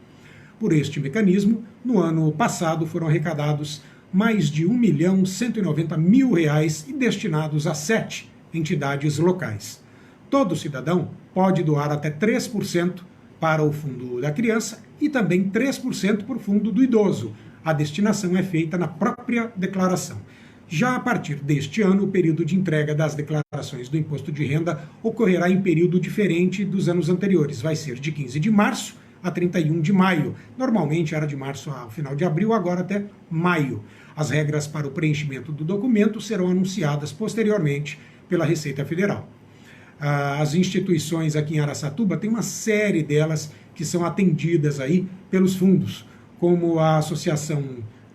Por este mecanismo, no ano passado foram arrecadados mais de R$1.190.000 e destinados a 7 entidades locais. Todo cidadão pode doar até 3% para o Fundo da Criança e também 3% para o Fundo do Idoso. A destinação é feita na própria declaração. Já a partir deste ano, o período de entrega das declarações do imposto de renda ocorrerá em período diferente dos anos anteriores. Vai ser de 15 de março a 31 de maio. Normalmente era de março ao final de abril, agora até maio. As regras para o preenchimento do documento serão anunciadas posteriormente pela Receita Federal. As instituições aqui em Araçatuba, tem uma série delas que são atendidas aí pelos fundos, como a Associação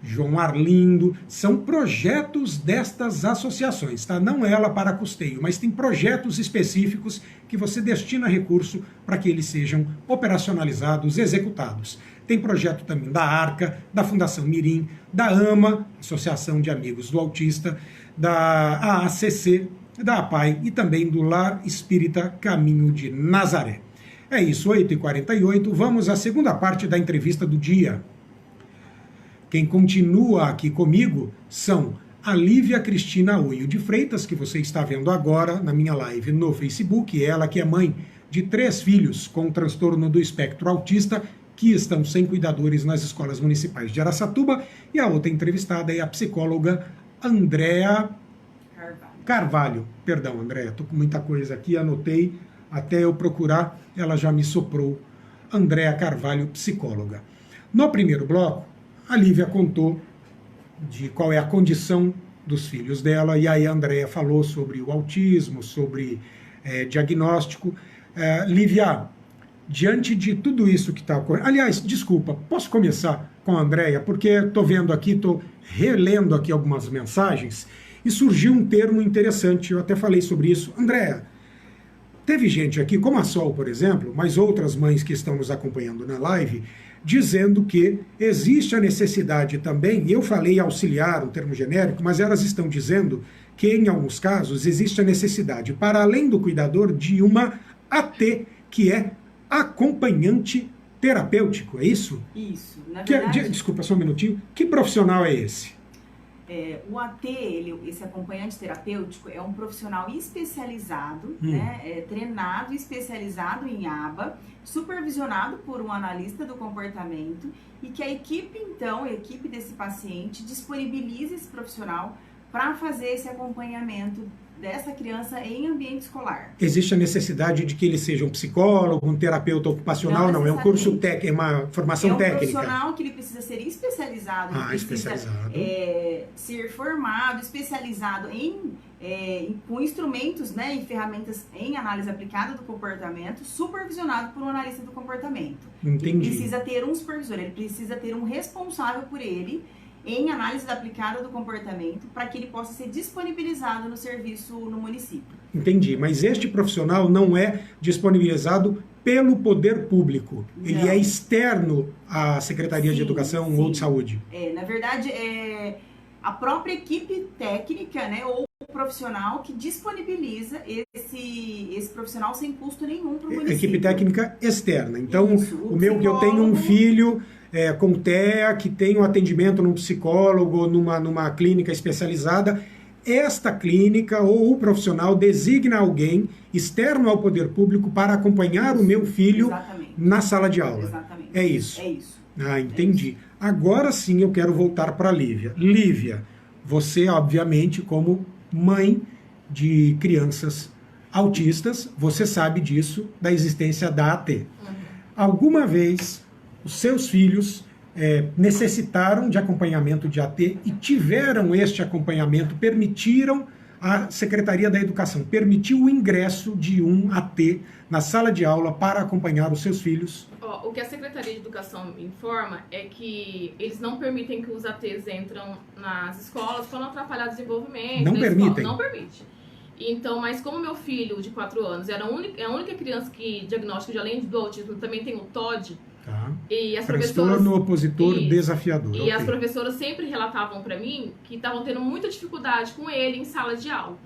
João Arlindo, são projetos destas associações, tá? Não é ela para custeio, mas tem projetos específicos que você destina recurso para que eles sejam operacionalizados, executados. Tem projeto também da ARCA, da Fundação Mirim, da AMA, Associação de Amigos do Autista, da AACC, da APAI e também do Lar Espírita Caminho de Nazaré. É isso, 8h48, vamos à segunda parte da entrevista do dia. Quem continua aqui comigo são a Lívia Cristina Oio de Freitas, que você está vendo agora na minha live no Facebook, ela que é mãe de 3 filhos com transtorno do espectro autista, que estão sem cuidadores nas escolas municipais de Araçatuba, e a outra entrevistada é a psicóloga Andréa Carvalho. Perdão, Andréia, estou com muita coisa aqui, anotei, até eu procurar, ela já me soprou. Andréia Carvalho, psicóloga. No primeiro bloco, a Lívia contou de qual é a condição dos filhos dela, e aí a Andréia falou sobre o autismo, sobre diagnóstico. Lívia, diante de tudo isso que está ocorrendo... Aliás, desculpa, posso começar com a Andréia? Porque estou vendo aqui, estou relendo aqui algumas mensagens, e surgiu um termo interessante, eu até falei sobre isso. Andréia, teve gente aqui, como a Sol, por exemplo, mas outras mães que estão nos acompanhando na live, dizendo que existe a necessidade também, e eu falei auxiliar, um termo genérico, mas elas estão dizendo que, em alguns casos, existe a necessidade, para além do cuidador, de uma AT, que é acompanhante terapêutico, é isso? Isso. Na verdade, desculpa, só um minutinho. Que profissional é esse? O AT, esse acompanhante terapêutico, é um profissional especializado, né, treinado e especializado em ABA, supervisionado por um analista do comportamento, e que a equipe, então, a equipe desse paciente disponibiliza esse profissional para fazer esse acompanhamento dessa criança em ambiente escolar. Existe a necessidade de que ele seja um psicólogo, um terapeuta ocupacional? Não, é um curso técnico, é uma formação técnica. É um profissional que ele precisa ser especializado, ser formado, especializado com instrumentos, né, e ferramentas em análise aplicada do comportamento, supervisionado por um analista do comportamento. Entendi. Ele precisa ter um supervisor, ele precisa ter um responsável por ele em análise aplicada do comportamento, para que ele possa ser disponibilizado no serviço no município. Entendi, mas este profissional não é disponibilizado pelo poder público, ele é externo à Secretaria de Educação ou de Saúde? Na verdade, é a própria equipe técnica, né, ou o profissional que disponibiliza esse profissional sem custo nenhum para o município. Equipe técnica externa. Então, que eu tenho um filho com TEA, que tem um atendimento num psicólogo, numa clínica especializada, esta clínica ou o profissional designa alguém externo ao poder público para acompanhar o meu filho na sala de aula. Exatamente. É isso? É isso. Ah, entendi. Agora sim eu quero voltar para a Lívia. Lívia, você, obviamente, como mãe de crianças autistas, você sabe disso, da existência da AT. Alguma vez os seus filhos necessitaram de acompanhamento de AT e tiveram este acompanhamento, permitiram a Secretaria da Educação, permitiu o ingresso de um AT na sala de aula para acompanhar os seus filhos? O que a Secretaria de Educação informa é que eles não permitem que os ATs entram nas escolas para não atrapalhar o desenvolvimento. Não permitem? Não permite. Então, mas como meu filho de 4 anos era a única criança que diagnóstico de além do autismo também tem o TOD, e as transtorno opositor desafiador. E as professoras sempre relatavam para mim que estavam tendo muita dificuldade com ele em sala de aula.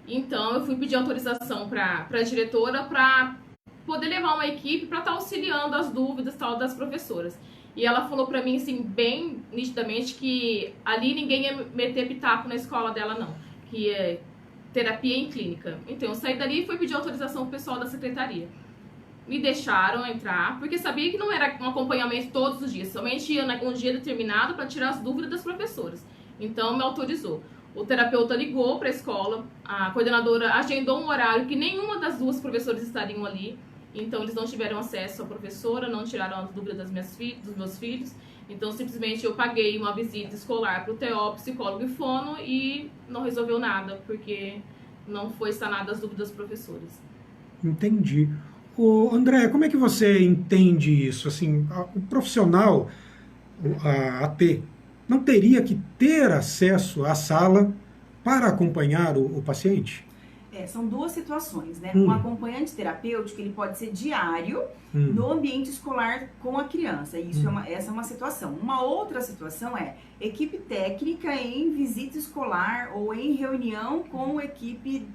Então, eu fui pedir autorização para a diretora para poder levar uma equipe para estar auxiliando as dúvidas das professoras. E ela falou para mim, assim, bem nitidamente, que ali ninguém ia meter pitaco na escola dela, não. Que é terapia em clínica. Então, eu saí dali e fui pedir autorização pro pessoal da secretaria. Me deixaram entrar, porque sabia que não era um acompanhamento todos os dias, somente ia um dia determinado para tirar as dúvidas das professoras. Então, me autorizou. O terapeuta ligou para a escola, a coordenadora agendou um horário que nenhuma das duas professoras estariam ali, então eles não tiveram acesso à professora, não tiraram as dúvidas dos meus filhos, então simplesmente eu paguei uma visita escolar para o TO, psicólogo e fono e não resolveu nada, porque não foi sanada as dúvidas das professoras. Entendi. André, como é que você entende isso? Assim, o profissional, a AT, não teria que ter acesso à sala para acompanhar o paciente? São duas situações, né? Um acompanhante terapêutico, ele pode ser diário no ambiente escolar com a criança. E isso essa é uma situação. Uma outra situação é equipe técnica em visita escolar ou em reunião com a equipe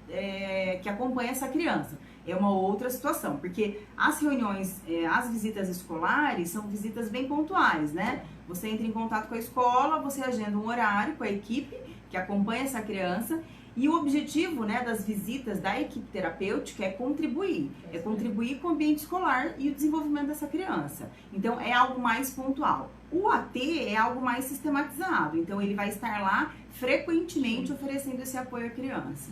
que acompanha essa criança. É uma outra situação, porque as reuniões, as visitas escolares são visitas bem pontuais, né? Você entra em contato com a escola, você agenda um horário com a equipe que acompanha essa criança. E o objetivo, né, das visitas da equipe terapêutica é contribuir com o ambiente escolar e o desenvolvimento dessa criança. Então, é algo mais pontual. O AT é algo mais sistematizado, então ele vai estar lá frequentemente oferecendo esse apoio à criança.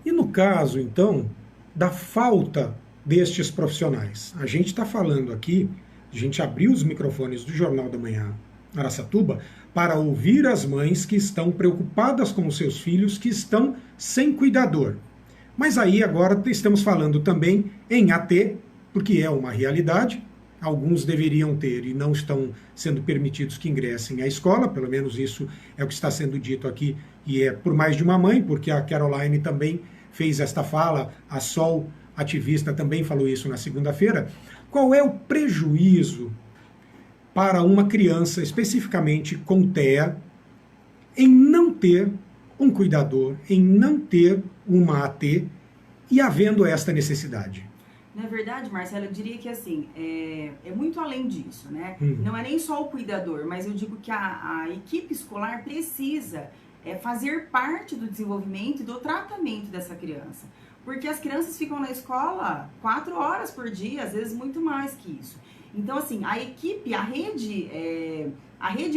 E no caso, então, da falta destes profissionais, a gente está falando aqui, a gente abriu os microfones do Jornal da Manhã Araçatuba para ouvir as mães que estão preocupadas com os seus filhos que estão sem cuidador. Mas aí agora estamos falando também em AT, porque é uma realidade. Alguns deveriam ter e não estão sendo permitidos que ingressem à escola, pelo menos isso é o que está sendo dito aqui, e é por mais de uma mãe, porque a Caroline também fez esta fala, a Sol, ativista, também falou isso na segunda-feira. Qual é o prejuízo para uma criança, especificamente com TEA, em não ter um cuidador, em não ter uma AT e havendo esta necessidade? Na verdade, Marcelo, eu diria que assim, é muito além disso, né? Não é nem só o cuidador, mas eu digo que a equipe escolar precisa fazer parte do desenvolvimento e do tratamento dessa criança. Porque as crianças ficam na escola 4 horas por dia, às vezes muito mais que isso. Então, assim, a equipe, a rede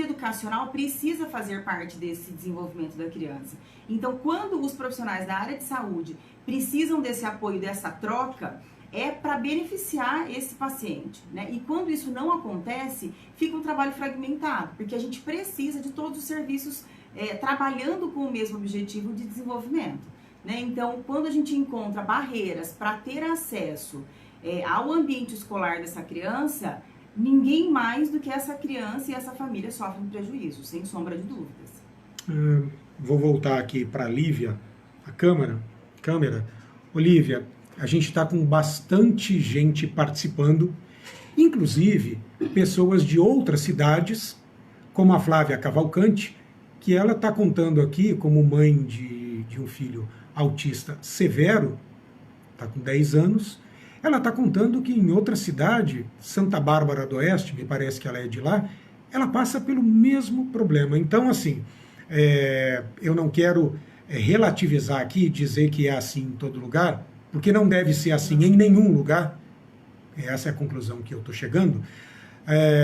educacional precisa fazer parte desse desenvolvimento da criança. Então, quando os profissionais da área de saúde precisam desse apoio, dessa troca, é para beneficiar esse paciente, né? E quando isso não acontece, fica um trabalho fragmentado, porque a gente precisa de todos os serviços trabalhando com o mesmo objetivo de desenvolvimento, né? Então, quando a gente encontra barreiras para ter acesso ao ambiente escolar dessa criança, ninguém mais do que essa criança e essa família sofrem prejuízo, sem sombra de dúvidas. Vou voltar aqui para a Lívia, a câmera. Olívia, a gente está com bastante gente participando, inclusive pessoas de outras cidades, como a Flávia Cavalcante, que ela está contando aqui, como mãe de um filho autista severo, está com 10 anos, ela está contando que em outra cidade, Santa Bárbara do Oeste, me parece que ela é de lá, ela passa pelo mesmo problema. Então, assim, eu não quero relativizar aqui, dizer que é assim em todo lugar, porque não deve ser assim em nenhum lugar. Essa é a conclusão que eu estou chegando.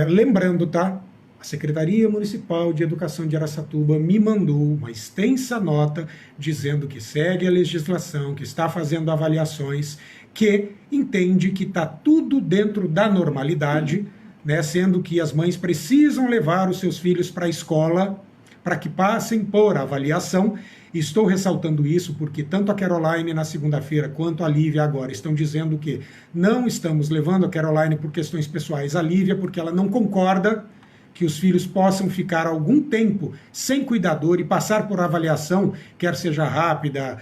Lembrando, tá? A Secretaria Municipal de Educação de Araçatuba me mandou uma extensa nota dizendo que segue a legislação, que está fazendo avaliações, que entende que está tudo dentro da normalidade, né, sendo que as mães precisam levar os seus filhos para a escola para que passem por avaliação. Estou ressaltando isso porque tanto a Caroline na segunda-feira quanto a Lívia agora estão dizendo que não estamos levando a Caroline por questões pessoais, a Lívia porque ela não concorda que os filhos possam ficar algum tempo sem cuidador e passar por avaliação, quer seja rápida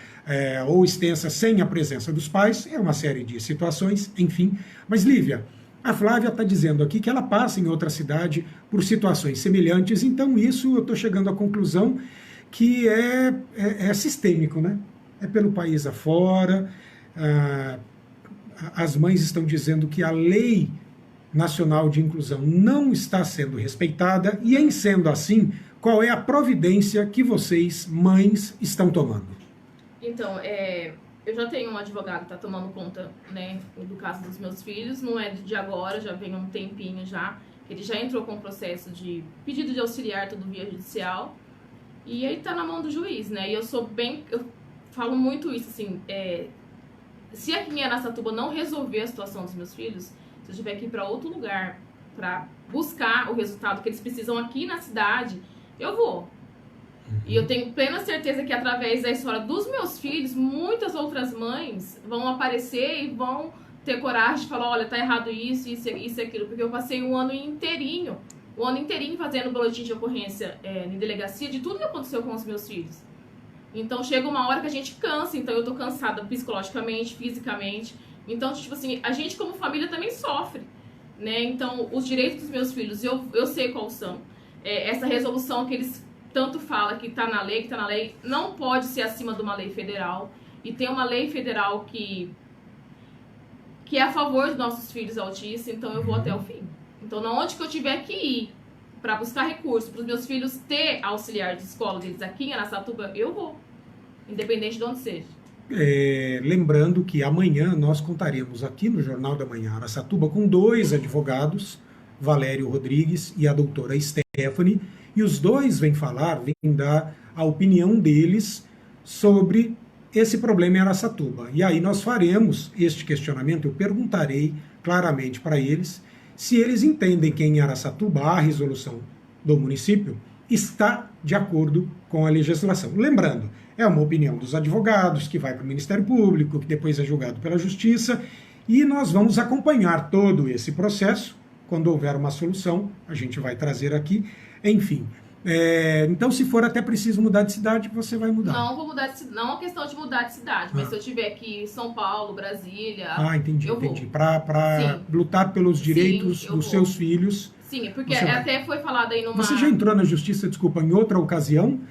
ou extensa, sem a presença dos pais. É uma série de situações, enfim. Mas, Lívia, a Flávia está dizendo aqui que ela passa em outra cidade por situações semelhantes, então isso eu estou chegando à conclusão que é sistêmico, né? É pelo país afora. As mães estão dizendo que a lei nacional de inclusão não está sendo respeitada, e em sendo assim, qual é a providência que vocês, mães, estão tomando? Então, eu já tenho um advogado que está tomando conta, né, do caso dos meus filhos, não é de agora, já vem um tempinho já, ele já entrou com o processo de pedido de auxiliar, tudo via judicial, e aí está na mão do juiz, né, e eu falo muito isso, assim, se aqui em Araçatuba não resolver a situação dos meus filhos, se eu tiver que ir para outro lugar para buscar o resultado que eles precisam aqui na cidade, eu vou. E eu tenho plena certeza que através da história dos meus filhos, muitas outras mães vão aparecer e vão ter coragem de falar, olha, tá errado isso e aquilo, porque eu passei um ano inteirinho fazendo boletim de ocorrência em delegacia de tudo que aconteceu com os meus filhos. Então chega uma hora que a gente cansa, então eu tô cansada psicologicamente, fisicamente. Então, tipo assim, a gente como família também sofre, né? Então, os direitos dos meus filhos, eu sei quais são. Essa resolução que eles tanto falam que tá na lei, não pode ser acima de uma lei federal. E tem uma lei federal que é a favor dos nossos filhos autistas, então eu vou até o fim. Então, onde que eu tiver que ir para buscar recursos, para os meus filhos ter auxiliar de escola deles aqui em Araçatuba, eu vou. Independente de onde seja. Lembrando que amanhã nós contaremos aqui no Jornal da Manhã Araçatuba com 2 advogados, Valério Rodrigues e a doutora Stephanie, e os dois vêm dar a opinião deles sobre esse problema em Araçatuba. E aí nós faremos este questionamento, eu perguntarei claramente para eles se eles entendem que em Araçatuba a resolução do município está de acordo com a legislação. Lembrando, é uma opinião dos advogados, que vai para o Ministério Público, que depois é julgado pela Justiça, e nós vamos acompanhar todo esse processo. Quando houver uma solução, a gente vai trazer aqui. Enfim, então se for até preciso mudar de cidade, você vai mudar. Não vou mudar de cidade, não é uma questão de mudar de cidade, mas se eu tiver aqui em São Paulo, Brasília, entendi. Vou. Para lutar pelos direitos dos seus filhos. Sim, porque até foi falado aí numa... Você já entrou na justiça, desculpa, em outra ocasião,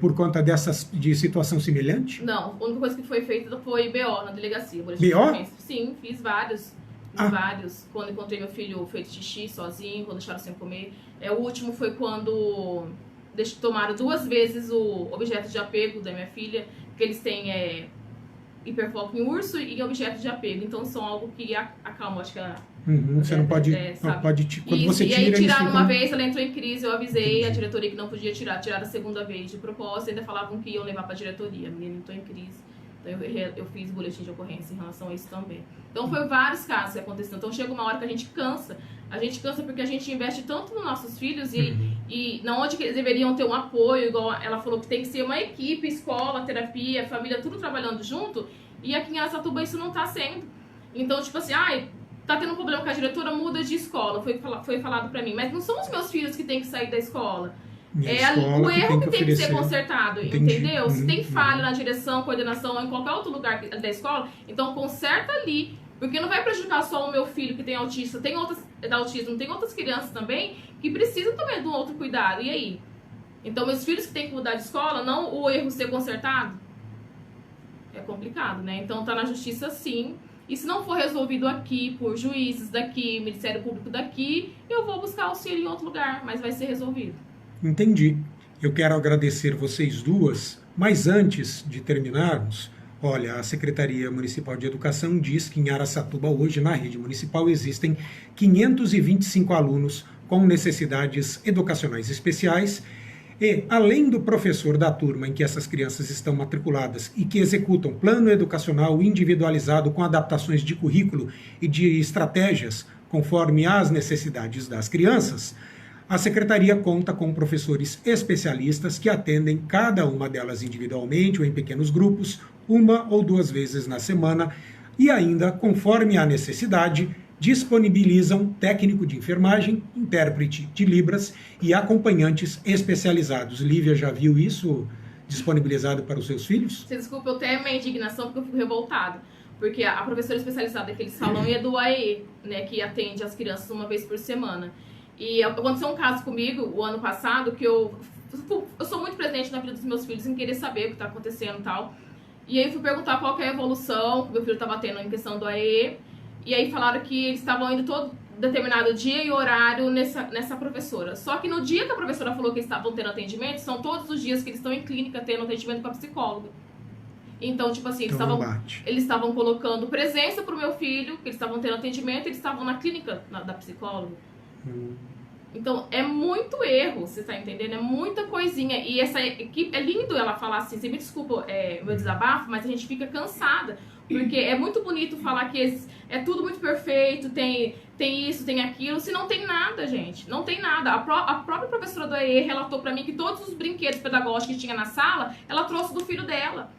por conta de situação semelhante? Não, a única coisa que foi feita foi BO na delegacia. BO? Sim, fiz vários. Quando encontrei meu filho feito xixi sozinho, quando deixaram sem comer. O último foi quando tomaram 2 vezes o objeto de apego da minha filha, que eles têm hiperfoco em urso e objeto de apego. Então são algo que acalma, acho que você não pode, quando você tira... E aí tiraram uma vez, ela entrou em crise, eu avisei a diretoria que não podia tirar. Tiraram a 2ª vez de propósito, ainda falavam que iam levar para a diretoria. A menina entrou em crise. Então eu fiz boletim de ocorrência em relação a isso também. Então foi vários casos que aconteceram. Então chega uma hora que a gente cansa. A gente cansa porque a gente investe tanto nos nossos filhos e na onde que eles deveriam ter um apoio, igual ela falou que tem que ser uma equipe, escola, terapia, família, tudo trabalhando junto. E aqui em Araçatuba isso não está sendo. Então, tipo assim, tá tendo um problema com a diretora, muda de escola, foi falado pra mim. Mas não são os meus filhos que têm que sair da escola. O erro que tem que ser consertado, entendeu? Se tem falha na direção, coordenação ou em qualquer outro lugar da escola, então conserta ali. Porque não vai prejudicar só o meu filho que tem autismo, tem outras crianças também que precisam também de um outro cuidado. E aí? Então, meus filhos que têm que mudar de escola, não o erro ser consertado? É complicado, né? Então tá na justiça sim. E se não for resolvido aqui, por juízes daqui, Ministério Público daqui, eu vou buscar auxílio em outro lugar, mas vai ser resolvido. Entendi. Eu quero agradecer vocês duas, mas antes de terminarmos, olha, a Secretaria Municipal de Educação diz que em Araçatuba hoje, na rede municipal, existem 525 alunos com necessidades educacionais especiais e, além do professor da turma em que essas crianças estão matriculadas e que executam plano educacional individualizado com adaptações de currículo e de estratégias conforme as necessidades das crianças, a Secretaria conta com professores especialistas que atendem cada uma delas individualmente ou em pequenos grupos, 1 ou 2 vezes na semana, e ainda, conforme a necessidade, disponibilizam técnico de enfermagem, intérprete de Libras e acompanhantes especializados. Lívia já viu isso disponibilizado para os seus filhos? Você desculpa, eu tenho a minha indignação porque eu fico revoltada. Porque a professora especializada que eles falam é do AE, né, que atende as crianças 1 vez por semana. E aconteceu um caso comigo, o ano passado, que eu sou muito presente na vida dos meus filhos em querer saber o que está acontecendo e tal. E aí fui perguntar qual que é a evolução que meu filho estava tendo em questão do AE. E aí falaram que eles estavam indo todo determinado dia e horário nessa professora. Só que no dia que a professora falou que eles estavam tendo atendimento, são todos os dias que eles estão em clínica tendo atendimento com a psicóloga. Então, tipo assim, eles estavam colocando presença pro meu filho, que eles estavam tendo atendimento, eles estavam na clínica da psicóloga. Então, é muito erro, você tá entendendo? É muita coisinha. E essa equipe, é lindo ela falar assim, você me desculpa meu desabafo, mas a gente fica cansada. Porque é muito bonito falar que é tudo muito perfeito, tem isso, tem aquilo, se não tem nada, gente. Não tem nada. A própria professora do AE relatou pra mim que todos os brinquedos pedagógicos que tinha na sala, ela trouxe do filho dela.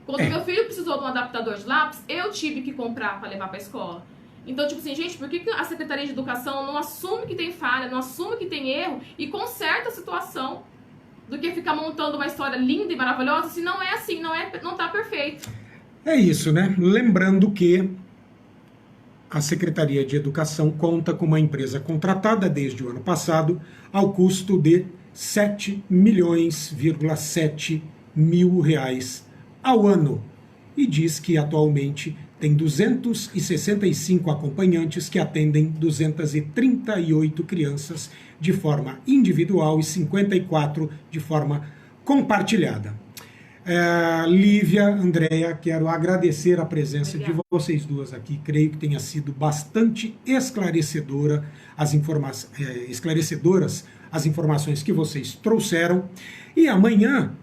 Quando meu filho precisou de um adaptador de lápis, eu tive que comprar pra levar pra escola. Então, tipo assim, gente, por que a Secretaria de Educação não assume que tem falha, não assume que tem erro e conserta a situação do que ficar montando uma história linda e maravilhosa se não é assim, não tá perfeito. É isso, né? Lembrando que a Secretaria de Educação conta com uma empresa contratada desde o ano passado ao custo de 7,7 milhões ao ano e diz que atualmente tem 265 acompanhantes que atendem 238 crianças de forma individual e 54 de forma compartilhada. Lívia, Andréia, quero agradecer a presença Obrigada. de vocês duas aqui. Creio que tenha sido bastante esclarecedoras as informações que vocês trouxeram. E amanhã,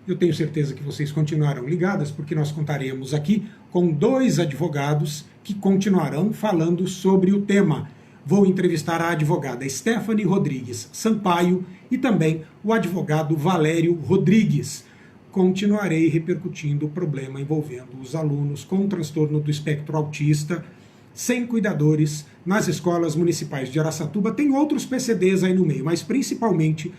eu tenho certeza que vocês continuarão ligadas, porque nós contaremos aqui com 2 advogados que continuarão falando sobre o tema. Vou entrevistar a advogada Stephanie Rodrigues Sampaio e também o advogado Valério Rodrigues. Continuarei repercutindo o problema envolvendo os alunos com transtorno do espectro autista, sem cuidadores, nas escolas municipais de Araçatuba. Tem outros PCDs aí no meio, mas principalmente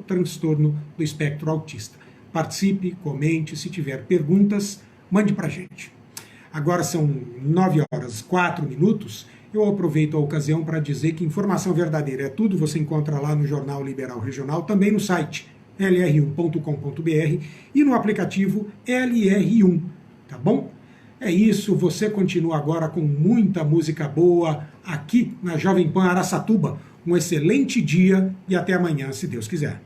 transtorno do espectro autista. Participe, comente, se tiver perguntas, mande pra gente. Agora são 9h04. Eu aproveito a ocasião para dizer que informação verdadeira é tudo. Você encontra lá no Jornal Liberal Regional, também no site lr1.com.br e no aplicativo LR1, tá bom? É isso, você continua agora com muita música boa aqui na Jovem Pan Araçatuba. Um excelente dia e até amanhã, se Deus quiser.